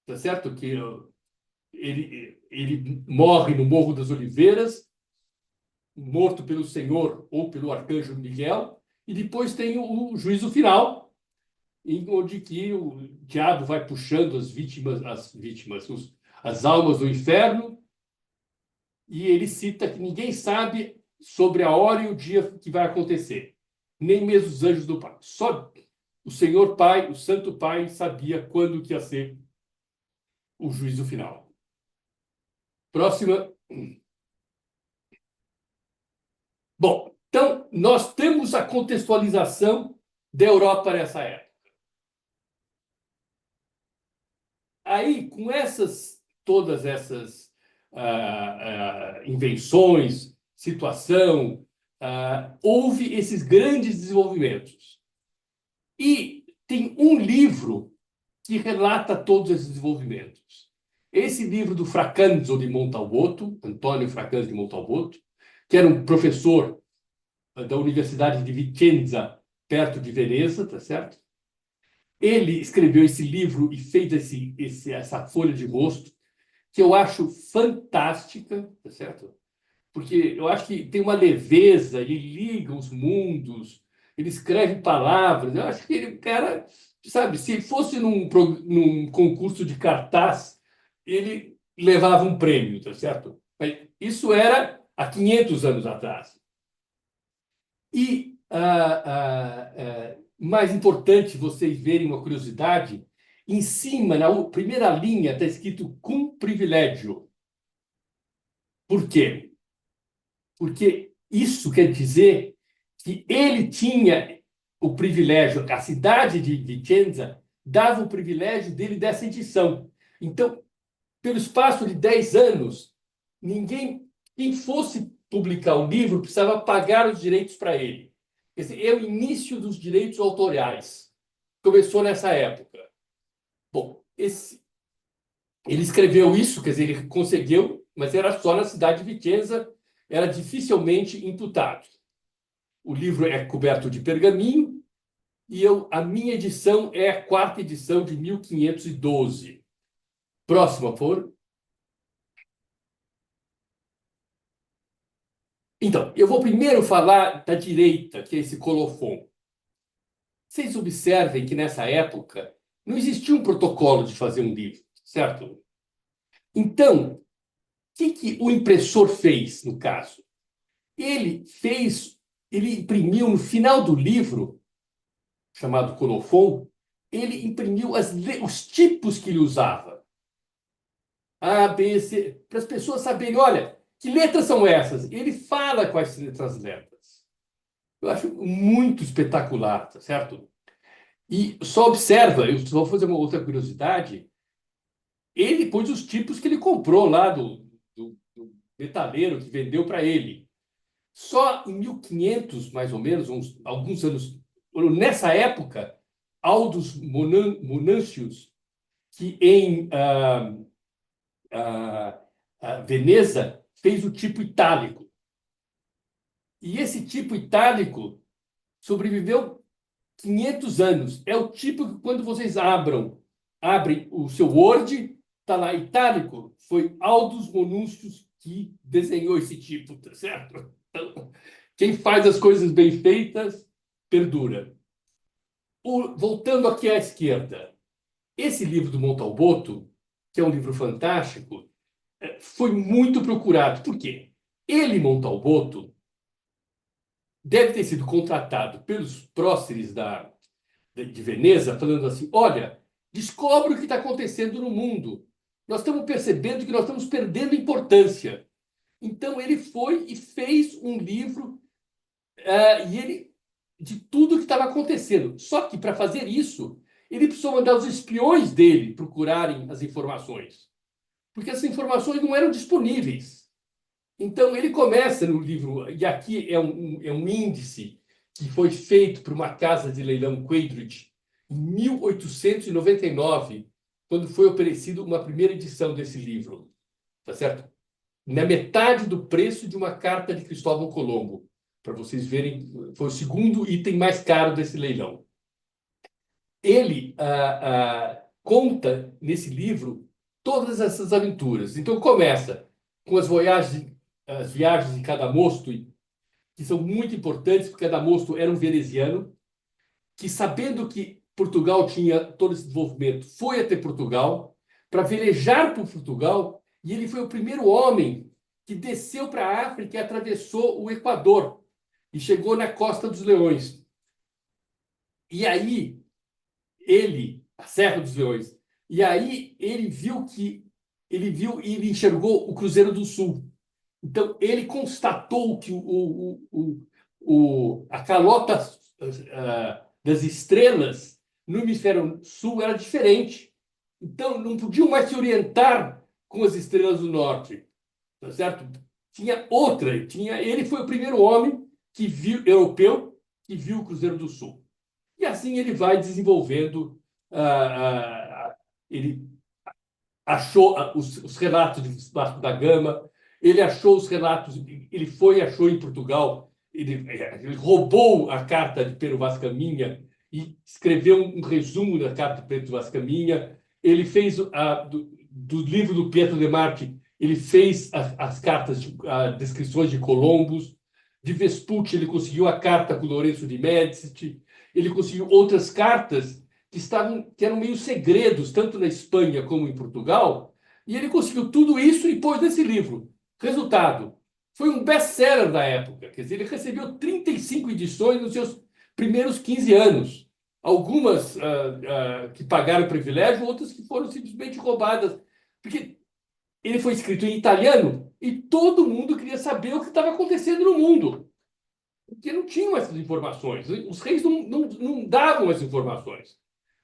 tá certo? Que ele morre no Morro das Oliveiras, morto pelo Senhor ou pelo arcanjo Miguel, e depois tem o juízo final, em onde que o diabo vai puxando as almas do inferno, e ele cita que ninguém sabe sobre a hora e o dia que vai acontecer, nem mesmo os anjos do Pai. Só o Senhor Pai, o Santo Pai, sabia quando que ia ser o juízo final. Próxima. Bom, então nós temos a contextualização da Europa nessa época. Aí, com todas essas invenções, situação, houve esses grandes desenvolvimentos. E tem um livro que relata todos esses desenvolvimentos. Esse livro do Fracanzo de Montalbotto, Antônio Fracanzo de Montalbotto, que era um professor da Universidade de Vicenza, perto de Veneza, tá certo? Ele escreveu esse livro e fez essa folha de rosto, que eu acho fantástica, tá certo? Porque eu acho que tem uma leveza, ele liga os mundos, ele escreve palavras. Eu acho que ele, cara, sabe, se fosse num concurso de cartaz, ele levava um prêmio, tá certo? Mas isso era há 500 anos atrás. E mais importante vocês verem uma curiosidade, em cima, na primeira linha, está escrito cum privilégio. Por quê? Porque isso quer dizer que ele tinha o privilégio, a cidade de Vicenza dava o privilégio dele dessa edição. Então, pelo espaço de 10 anos, quem fosse publicar o livro precisava pagar os direitos para ele. Esse é o início dos direitos autorais. Começou nessa época. Bom, ele escreveu isso, quer dizer, ele conseguiu, mas era só na cidade de Vicenza, era dificilmente imputado. O livro é coberto de pergaminho e a minha edição é a quarta edição de 1512. Próxima, por favor. Então, eu vou primeiro falar da direita, que é esse colofon. Vocês observem que nessa época não existia um protocolo de fazer um livro, certo? Então, o que o impressor fez no caso? Ele imprimiu no final do livro, chamado colofon, ele imprimiu os tipos que ele usava. A, B, C, para as pessoas saberem, olha, que letras são essas? Ele fala quais letras. Eu acho muito espetacular, tá certo? E só observa, eu só vou fazer uma outra curiosidade, ele pôs os tipos que ele comprou lá do metaleiro que vendeu para ele. Só em 1500, mais ou menos, alguns anos, nessa época, Aldus Munatius, que em Veneza fez o tipo itálico. E esse tipo itálico sobreviveu 500 anos. É o tipo que, quando vocês abrem o seu Word, está lá itálico. Foi Aldus Manutius que desenhou esse tipo, tá certo? Então, quem faz as coisas bem feitas, perdura. Voltando aqui à esquerda, esse livro do Montalbotto, que é um livro fantástico, foi muito procurado. Por quê? Ele, Montalbotto, deve ter sido contratado pelos próceres de Veneza, falando assim: olha, descobre o que está acontecendo no mundo. Nós estamos percebendo que nós estamos perdendo importância. Então, ele foi e fez um livro de tudo o que estava acontecendo. Só que, para fazer isso, ele precisou mandar os espiões dele procurarem as informações, porque as informações não eram disponíveis. Então, ele começa no livro, e aqui é um índice que foi feito por uma casa de leilão Quaidridge em 1899, quando foi oferecido uma primeira edição desse livro, tá certo? Na metade do preço de uma carta de Cristóvão Colombo, para vocês verem, foi o segundo item mais caro desse leilão. Ele conta nesse livro todas essas aventuras. Então, começa com as viagens de Cadamosto, que são muito importantes, porque Cadamosto era um veneziano que, sabendo que Portugal tinha todo esse desenvolvimento, foi até Portugal para velejar por Portugal, e ele foi o primeiro homem que desceu para a África e atravessou o Equador e chegou na Costa dos Leões. E aí, a Serra dos Leões, e aí ele enxergou o Cruzeiro do Sul. Então, ele constatou que a calota das estrelas no hemisfério sul era diferente. Então, não podiam mais se orientar com as estrelas do norte, tá certo? Tinha outra, ele foi o primeiro homem europeu que viu o Cruzeiro do Sul. E assim ele vai desenvolvendo, ele achou os relatos de Vasco da Gama, ele achou os relatos, ele foi e achou em Portugal, ele roubou a carta de Pero Vaz Caminha e escreveu um resumo da carta de Pedro Vaz Caminha. Ele fez do livro do Pietro de Marte, ele fez as cartas, descrições de Columbus. De Vespucci, ele conseguiu a carta com Lourenço de Médici. Ele conseguiu outras cartas que eram meio segredos, tanto na Espanha como em Portugal, e ele conseguiu tudo isso e pôs nesse livro. Resultado, foi um best-seller da época, quer dizer, ele recebeu 35 edições nos seus primeiros 15 anos. Algumas que pagaram privilégio, outras que foram simplesmente roubadas, porque ele foi escrito em italiano e todo mundo queria saber o que estava acontecendo no mundo, porque não tinham essas informações. Os reis não davam as informações.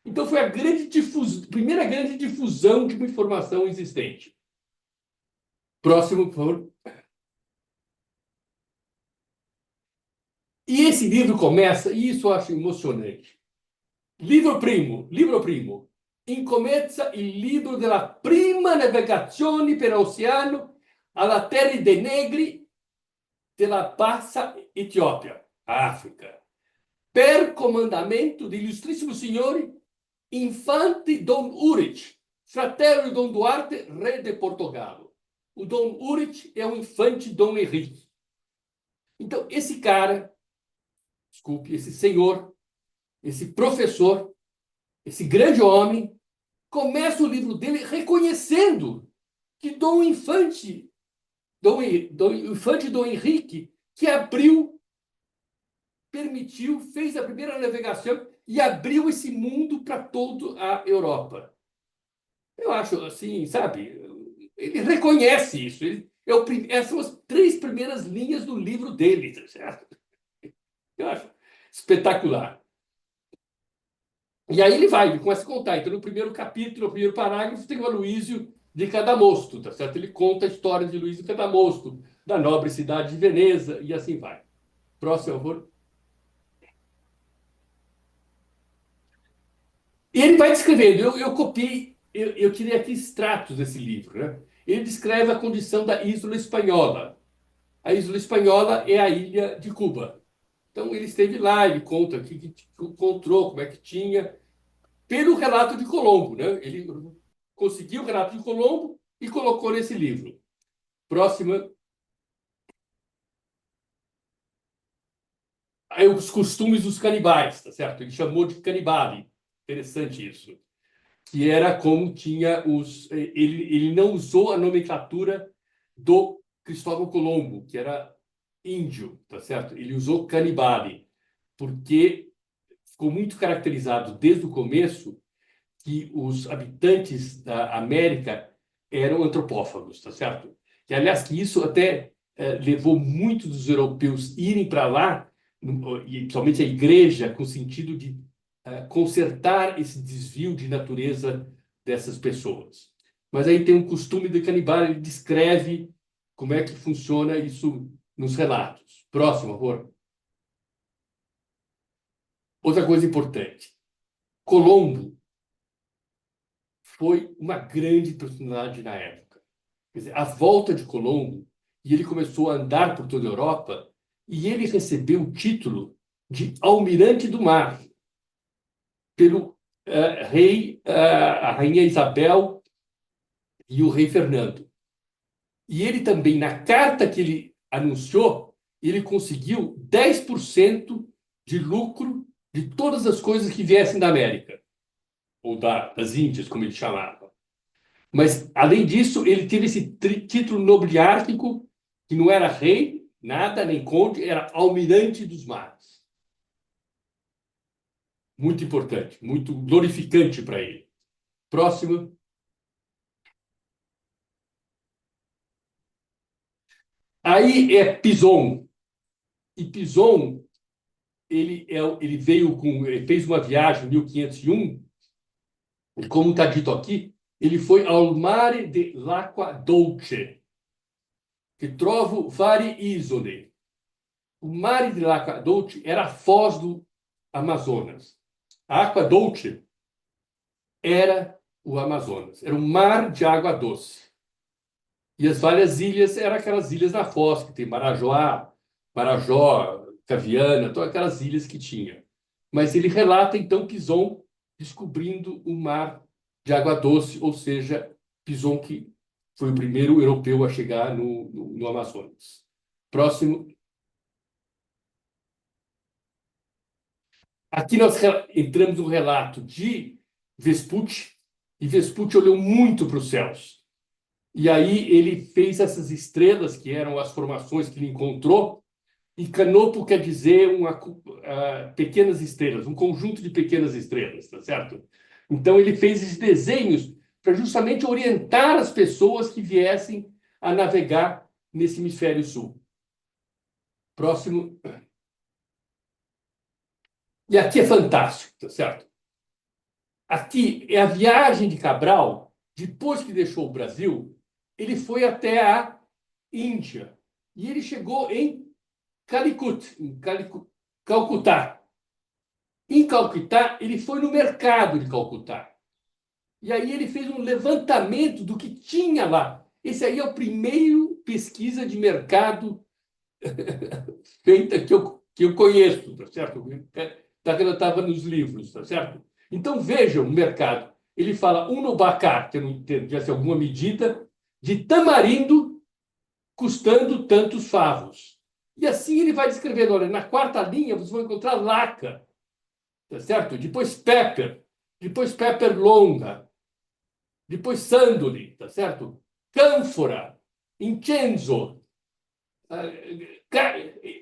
Então, foi a primeira grande difusão de uma informação existente. Próximo, por favor. E esse livro começa, e isso eu acho emocionante. Livro primo. Incomienza il libro della prima navigazione per oceano alla terra dei negri della Bassa Etiópia, África, per comandamento de ilustríssimo signore Infante Dom Ulrich, fratello de Dom Duarte, rei de Portugal. O Dom Ulrich é o infante Dom Henrique. Então, esse cara, desculpe, esse senhor, esse professor, esse grande homem, começa o livro dele reconhecendo que Dom Infante Dom Henrique, que permitiu, fez a primeira navegação e abriu esse mundo para toda a Europa. Eu acho assim, sabe? Ele reconhece isso. Essas são as 3 primeiras linhas do livro dele, tá certo? Eu acho espetacular. E aí ele começa a contar. Então, no primeiro capítulo, no primeiro parágrafo, tem o Aloísio de Cadamosto, tá certo? Ele conta a história de Luís de Cadamosto, da nobre cidade de Veneza, e assim vai. Próximo, por favor. E ele vai descrevendo. Eu copiei, eu tirei aqui extratos desse livro, né? Ele descreve a condição da Isla Espanhola. A Isla Espanhola é a ilha de Cuba. Então ele esteve lá, ele conta o que encontrou, como é que tinha, pelo relato de Colombo, né? Ele conseguiu o relato de Colombo e colocou nesse livro. Próxima. Aí, os costumes dos canibais, tá certo? Ele chamou de canibale. Interessante isso. Que era como tinha os. Ele não usou a nomenclatura do Cristóvão Colombo, que era índio, tá certo? Ele usou canibale, porque ficou muito caracterizado desde o começo que os habitantes da América eram antropófagos, tá certo? E, aliás, que isso até levou muitos dos europeus irem para lá, e principalmente a igreja, com o sentido de consertar esse desvio de natureza dessas pessoas. Mas aí tem um costume de canibal, ele descreve como é que funciona isso nos relatos. Próximo, por favor. Outra coisa importante. Colombo foi uma grande personalidade na época. Quer dizer, a volta de Colombo, e ele começou a andar por toda a Europa, e ele recebeu o título de Almirante do Mar pelo rei, a rainha Isabel e o rei Fernando. E ele também, na carta que ele anunciou, ele conseguiu 10% de lucro de todas as coisas que viessem da América, ou das Índias, como ele chamava. Mas, além disso, ele teve esse título nobiliárquico, que não era rei, nada, nem conde, era almirante dos mares. Muito importante, muito glorificante para ele. Próximo. Aí é Pison. E Pison, ele veio com, ele fez uma viagem em 1501, e como está dito aqui, ele foi ao mare de l'Acqua Dolce, que trovo vari isole. O mare de l'Acqua Dolce era a foz do Amazonas. A Aqua Dolce era o Amazonas, era um mar de água doce. E as várias ilhas eram aquelas ilhas na foz, que tem Marajoá, Marajó, Caviana, todas aquelas ilhas que tinha. Mas ele relata, então, Pison descobrindo o mar de água doce, ou seja, Pison que foi o primeiro europeu a chegar no Amazonas. Próximo. Aqui nós entramos no relato de Vespucci, e Vespucci olhou muito para os céus. E aí ele fez essas estrelas, que eram as formações que ele encontrou, e canopo quer dizer pequenas estrelas, um conjunto de pequenas estrelas, tá certo? Então ele fez esses desenhos para justamente orientar as pessoas que viessem a navegar nesse hemisfério sul. Próximo. E aqui é fantástico, tá certo? Aqui é a viagem de Cabral, depois que deixou o Brasil, ele foi até a Índia. E ele chegou em Calicut, Calcutá. Em Calcutá, ele foi no mercado de Calcutá. E aí ele fez um levantamento do que tinha lá. Esse aí é o primeiro pesquisa de mercado feita que eu conheço, tá certo? Da que ela estava nos livros, tá certo? Então vejam o mercado. Ele fala um no bacá, que eu não entendo, deve ser alguma medida, de tamarindo custando tantos favos. E assim ele vai descrevendo, olha, na quarta linha vocês vão encontrar laca, tá certo? Depois pepper longa, depois sandoli, tá certo? Cânfora, incenso.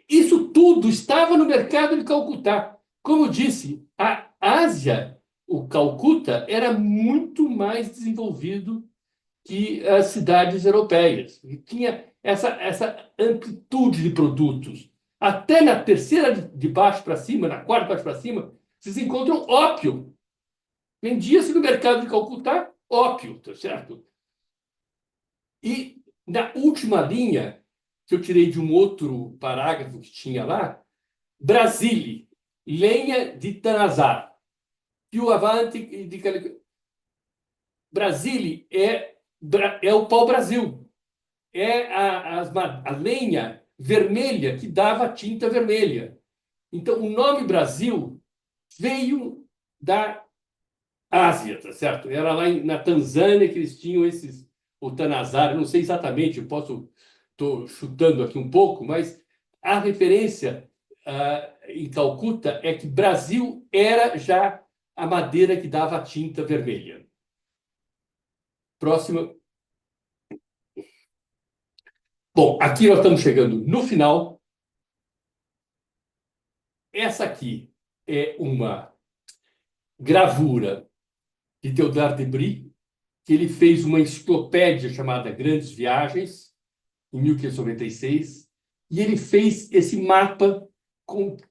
Isso tudo estava no mercado de Calcutá. Como eu disse, a Ásia, o Calcuta, era muito mais desenvolvido que as cidades europeias. E tinha essa amplitude de produtos. Até na terceira de baixo para cima, na quarta de baixo para cima, vocês encontram ópio. Vendia-se no mercado de Calcutá ópio, tá certo? E na última linha, que eu tirei de um outro parágrafo que tinha lá, Brasília, lenha de Tanazar. più avanti Brasília é o pau-brasil, é a lenha vermelha que dava a tinta vermelha. Então, o nome Brasil veio da Ásia, tá certo? Era lá na Tanzânia que eles tinham o Tanazara, não sei exatamente, estou chutando aqui um pouco, mas a referência em Calcuta é que Brasil era já a madeira que dava a tinta vermelha. Próxima. Bom, aqui nós estamos chegando no final. Essa aqui é uma gravura de Theodore de Bry, que ele fez uma enciclopédia chamada Grandes Viagens, em 1596, e ele fez esse mapa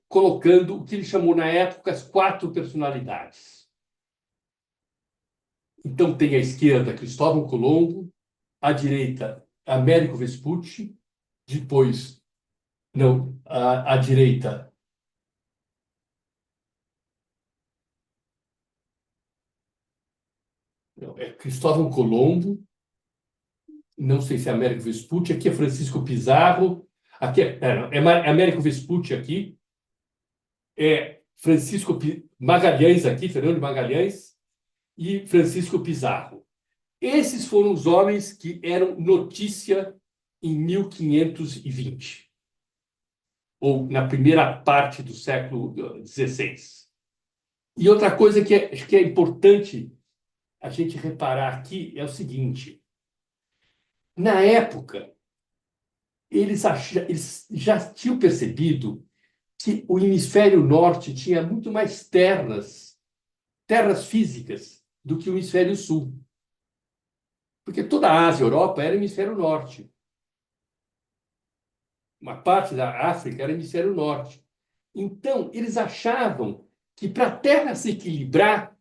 colocando o que ele chamou na época as 4 personalidades. Então tem à esquerda Cristóvão Colombo, à direita Américo Vespucci, depois, não, à direita não, é Cristóvão Colombo, não sei se é Américo Vespucci, aqui é Francisco Pizarro, aqui é Américo Vespucci aqui, é Francisco Magalhães aqui, Fernando Magalhães, e Francisco Pizarro. Esses foram os homens que eram notícia em 1520, ou na primeira parte do século XVI. E outra coisa que é importante a gente reparar aqui é o seguinte: na época, eles já tinham percebido que o hemisfério norte tinha muito mais terras físicas, do que o hemisfério sul. Porque toda a Ásia e a Europa era hemisfério norte. Uma parte da África era hemisfério norte. Então, eles achavam que para a Terra se equilibrar,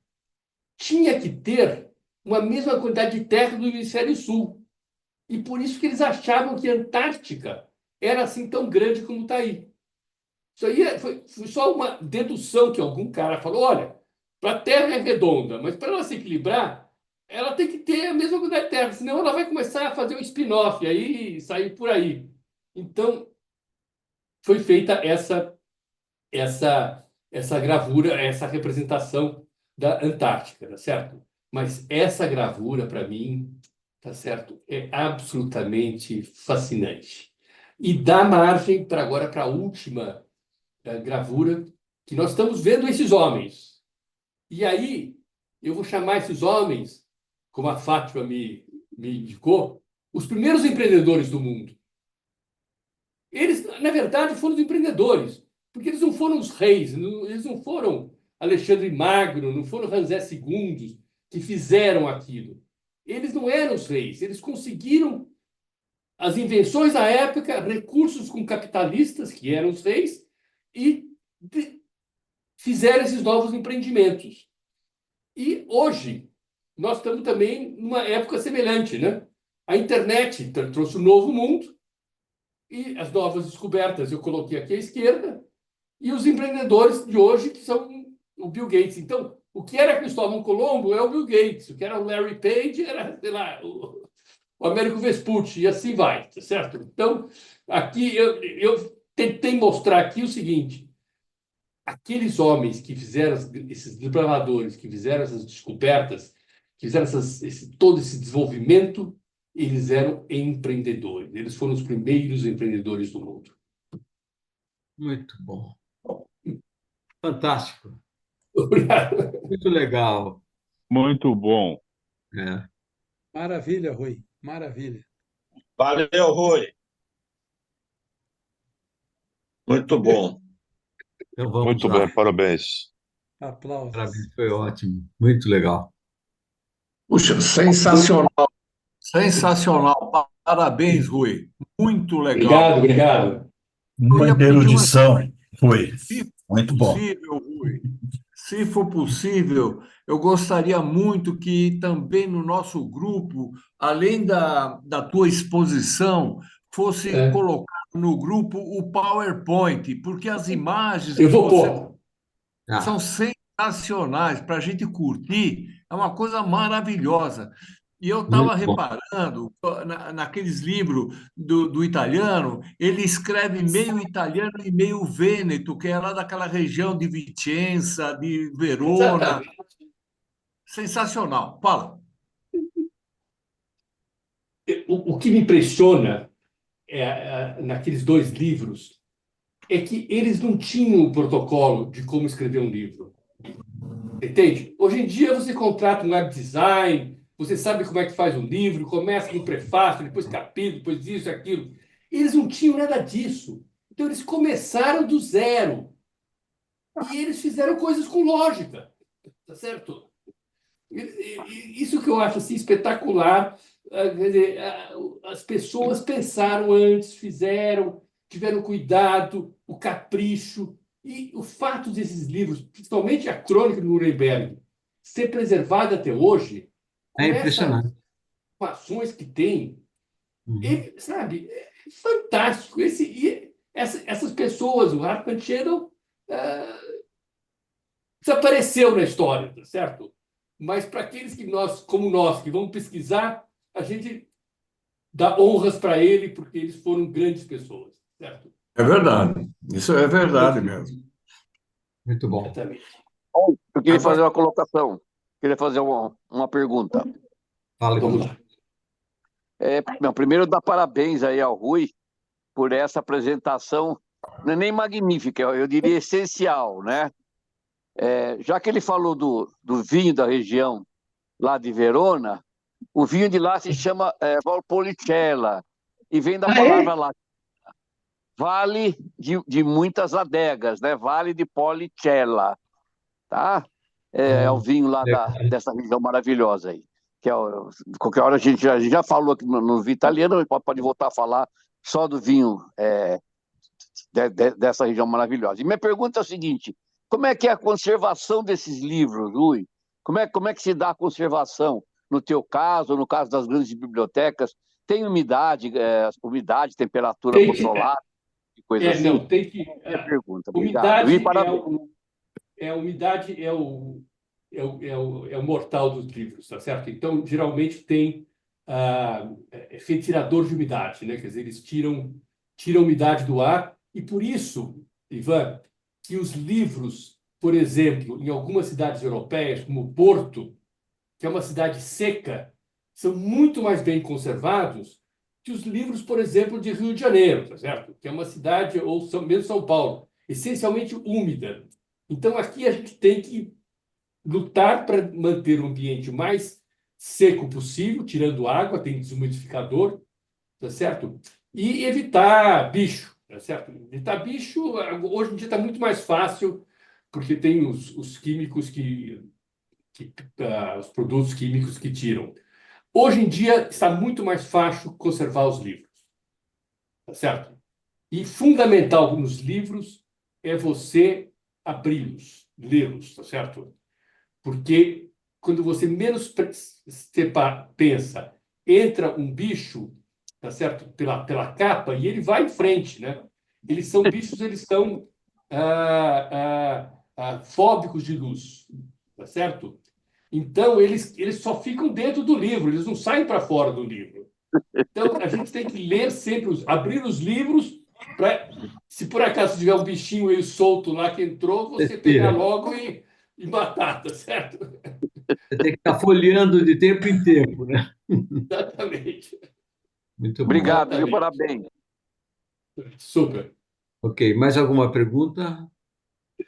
tinha que ter uma mesma quantidade de terra do hemisfério sul. E por isso que eles achavam que a Antártica era assim tão grande como está aí. Isso aí foi só uma dedução que algum cara falou: olha, para a Terra é redonda, mas para ela se equilibrar, ela tem que ter a mesma quantidade de terra, senão ela vai começar a fazer um spin-off aí, sair por aí. Então, foi feita essa gravura, essa representação da Antártica, tá certo? Mas essa gravura, para mim, tá certo, é absolutamente fascinante. E dá margem para agora para a última gravura, que nós estamos vendo esses homens. E aí, eu vou chamar esses homens, como a Fátima me indicou, os primeiros empreendedores do mundo. Eles, na verdade, foram os empreendedores, porque eles não foram os reis, eles não foram Alexandre Magno, não foram Ramsés II que fizeram aquilo. Eles não eram os reis, eles conseguiram as invenções da época, recursos com capitalistas, que eram os reis, e fizeram esses novos empreendimentos. E hoje, nós estamos também numa época semelhante, né? A internet trouxe um novo mundo, e as novas descobertas eu coloquei aqui à esquerda, e os empreendedores de hoje, que são o Bill Gates. Então, o que era Cristóvão Colombo é o Bill Gates, o que era o Larry Page era, sei lá, o Américo Vespucci, e assim vai, tá certo? Então, aqui eu tentei mostrar aqui o seguinte: aqueles homens que fizeram, esses desbravadores, que fizeram essas descobertas, que fizeram todo esse desenvolvimento, eles eram empreendedores. Eles foram os primeiros empreendedores do mundo. Muito bom. Fantástico. Obrigado. Muito legal. Muito bom. É. Maravilha, Rui. Maravilha. Valeu, Rui. Muito bom. Então vamos Muito lá. bem, parabéns. Aplausos. Parabéns, foi ótimo. Muito legal. Puxa, sensacional. Sensacional. Parabéns, Rui. Muito legal. Obrigado. Muita erudição, Rui. Muito bom. Possível, Rui. Se for possível, eu gostaria muito que também no nosso grupo, além da tua exposição, fosse colocado no grupo o PowerPoint, porque as imagens Eu que vou você pôr. são sensacionais. nacionais para a gente curtir, é uma coisa maravilhosa. E eu estava Muito bom. reparando, naqueles livros do italiano, ele escreve meio italiano e meio vêneto, que é lá daquela região de Vicenza, de Verona. Exatamente. Sensacional. Fala. O que me impressiona naqueles dois livros é que eles não tinham o protocolo de como escrever um livro. Entende? Hoje em dia você contrata um web design, você sabe como é que faz um livro, começa com prefácio, depois capítulo, depois isso, aquilo. Eles não tinham nada disso. Então eles começaram do zero. E eles fizeram coisas com lógica. Tá certo? Isso que eu acho assim, espetacular. Quer dizer, as pessoas pensaram antes, fizeram, tiveram cuidado, o capricho. E o fato desses livros, principalmente a Crônica de Nuremberg, ser preservada até hoje, É com essas impressionante. informações que tem, Uhum. sabe, é fantástico. Essas pessoas, o Hartmann Channel, desapareceu na história, tá certo? Mas para aqueles que nós, como nós, que vamos pesquisar, a gente dá honras para ele, porque eles foram grandes pessoas, certo? É verdade. Isso é verdade mesmo. Muito bom. Exatamente. Eu queria Agora, fazer uma colocação, queria fazer uma pergunta. Fala, Vamos Guilherme. lá. Não, primeiro, dar parabéns aí ao Rui por essa apresentação, não é nem magnífica, eu diria essencial, né? Já que ele falou do vinho da região lá de Verona, o vinho de lá se chama Valpolicella, e vem da palavra lá, vale de muitas adegas, né? Vale de Policella, tá? É o vinho lá dessa região maravilhosa aí. Qualquer hora a gente já falou aqui no vinho italiano, pode voltar a falar só do vinho dessa região maravilhosa. E minha pergunta é o seguinte: como é que é a conservação desses livros, Rui? Como é que se dá a conservação? No teu caso, no caso das grandes bibliotecas, tem umidade, temperatura Tem que, controlada, coisa assim? não, tem que. Minha pergunta, obrigado. E Umidade parabéns. umidade é o mortal dos livros, tá certo? Então, geralmente tem ventilador de umidade, né? Quer dizer, eles tiram a umidade do ar e por isso, Ivan, que os livros, por exemplo, em algumas cidades europeias, como Porto, que é uma cidade seca, são muito mais bem conservados que os livros, por exemplo, de Rio de Janeiro, tá certo? Que é uma cidade, ou mesmo São Paulo, essencialmente úmida. Então, aqui a gente tem que lutar para manter o ambiente mais seco possível, tirando água, tem desumidificador, tá certo? E evitar bicho, tá certo? Evitar bicho, hoje em dia está muito mais fácil, porque tem os químicos os produtos químicos que tiram. Hoje em dia está muito mais fácil conservar os livros, tá certo? E fundamental nos livros é você abri-los, lê-los, tá certo? Porque quando você menos pensa, entra um bicho, tá certo? Pela capa e ele vai em frente, né? Eles são bichos, eles são fóbicos de luz, tá certo? Então eles só ficam dentro do livro, eles não saem para fora do livro. Então a gente tem que ler sempre, abrir os livros para, se por acaso tiver um bichinho meio solto lá que entrou, você pegar logo e matar, tá certo? Você tem que estar folheando de tempo em tempo, né? Exatamente. Muito bom. Obrigado, viu? Exatamente. Parabéns. Super. Ok, mais alguma pergunta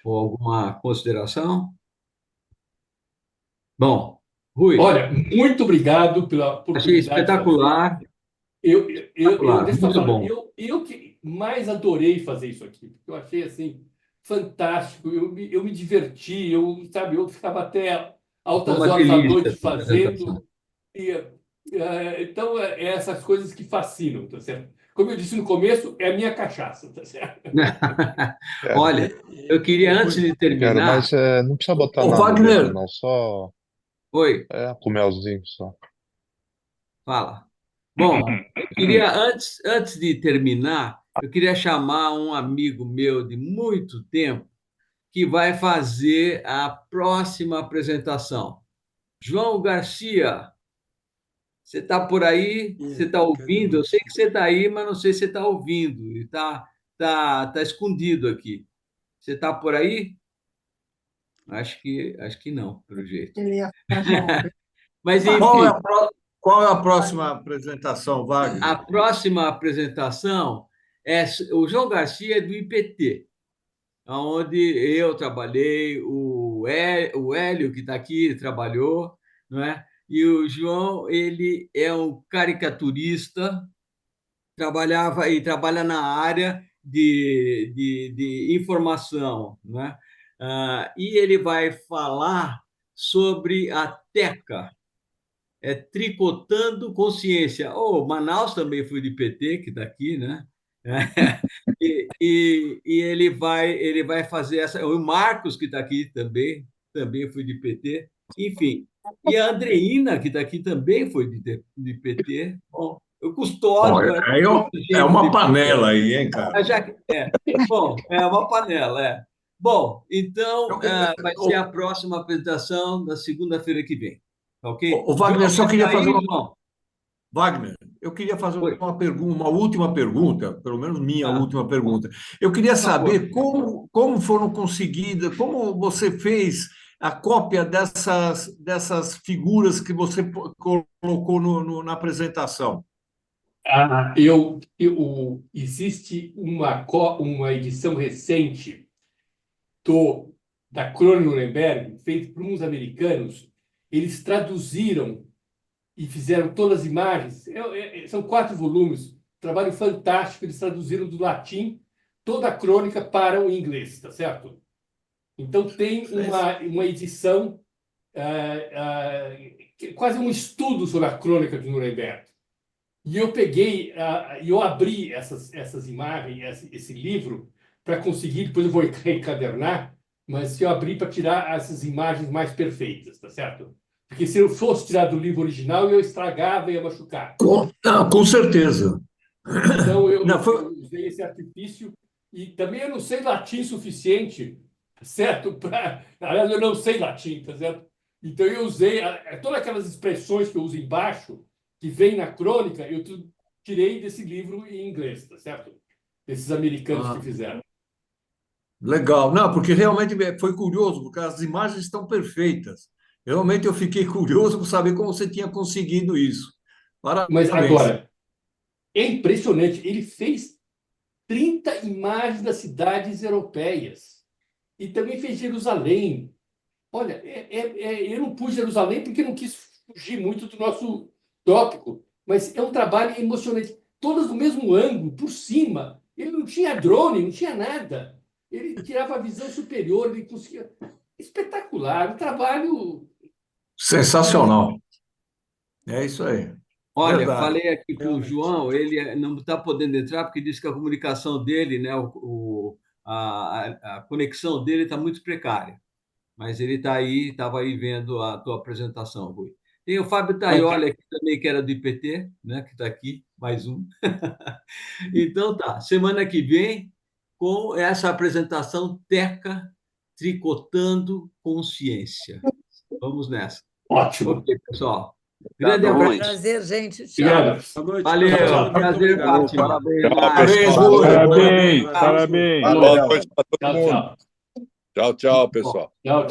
ou alguma consideração? Bom, Rui, Olha, muito obrigado pela achei oportunidade de fazer. espetacular, Deixa eu só muito falar, bom. eu que mais adorei fazer isso aqui, porque eu achei assim fantástico, eu me diverti, eu ficava até Foi altas uma horas da delícia noite essa apresentação. fazendo, então é essas coisas que fascinam, tá certo? Como eu disse no começo, é a minha cachaça, tá certo? Cara, Olha, eu queria, antes de cara, terminar, mas não precisa botar ô, nada dentro, Wagner, não. Só oi, com melzinho só. fala. Bom, eu queria, antes de terminar, eu queria chamar um amigo meu de muito tempo, que vai fazer a próxima apresentação. João Garcia, você está por aí? Você está ouvindo? Eu sei que você está aí, mas não sei se você está ouvindo. E tá escondido aqui. Você está por aí? Acho que não, pelo jeito. Mas, Qual é enfim, qual é a próxima apresentação, Wagner? a próxima apresentação é o João Garcia é do IPT, onde eu trabalhei, o Hélio, que está aqui, trabalhou, não é? E o João, ele é um caricaturista, trabalha na área de informação, né? E ele vai falar sobre a TECA, Tricotando Consciência. Manaus também foi de PT, que está aqui, né? E ele vai fazer essa. O Marcos, que está aqui também foi de PT. Enfim. E a Andreina, que está aqui, também foi de PT. Bom, o Custódio. É uma panela aí, hein, cara? Bom, é uma panela, é. Bom, então vai ser a próxima apresentação da segunda-feira que vem. Ok? O Wagner, só queria fazer uma... João? Wagner, eu queria fazer Oi. uma última pergunta, pelo menos minha Ah. última pergunta. Eu queria Por favor. saber como foram conseguidas, como você fez a cópia dessas figuras que você colocou na apresentação. Existe uma edição recente da Crônica de Nuremberg, feita por uns americanos. Eles traduziram e fizeram todas as imagens. São 4 volumes, trabalho fantástico. Eles traduziram do latim toda a crônica para o inglês, tá certo? Então tem uma edição, quase um estudo sobre a crônica de Nuremberg. E eu peguei, eu abri essas imagens, esse livro, para conseguir, depois eu vou encadernar, mas eu abri para tirar essas imagens mais perfeitas, tá certo? Porque se eu fosse tirar do livro original, eu estragava e ia machucar. Com certeza. Então, eu usei esse artifício e também eu não sei latim suficiente, certo? Aliás, eu não sei latim, tá certo? Então, eu usei todas aquelas expressões que eu uso embaixo, que vem na crônica, eu tirei desse livro em inglês, tá certo? Desses americanos que fizeram. Legal. Não, porque realmente foi curioso, porque as imagens estão perfeitas. Realmente eu fiquei curioso por saber como você tinha conseguido isso. Parabéns. Mas agora, é impressionante, ele fez 30 imagens das cidades europeias e também fez Jerusalém. Olha, eu não pus Jerusalém porque não quis fugir muito do nosso tópico, mas é um trabalho emocionante. Todas do mesmo ângulo, por cima. Ele não tinha drone, não tinha nada. Ele tirava a visão superior, ele conseguia... Espetacular, um trabalho... Sensacional. É isso aí. Olha, Verdade. falei aqui com o Realmente. João, ele não está podendo entrar porque disse que a comunicação dele, né, a conexão dele está muito precária. Mas ele está aí, estava aí vendo a tua apresentação, Rui. Tem o Fábio Taioli aqui também, que era do IPT, né, que está aqui, mais um. Então tá, semana que vem, com essa apresentação TECA, Tricotando Consciência. Vamos nessa. Ótimo. Ok, pessoal. Grande Obrigado, Rui. abraço. Prazer, gente. Tchau. Obrigado. Boa noite. Valeu, Tchau. prazer, Fátima. Parabéns. Parabéns, pessoal. Rui. Parabéns, Parabéns. parabéns. Boa noite para todo Tchau, mundo. tchau. Tchau, tchau, pessoal. Tchau, tchau.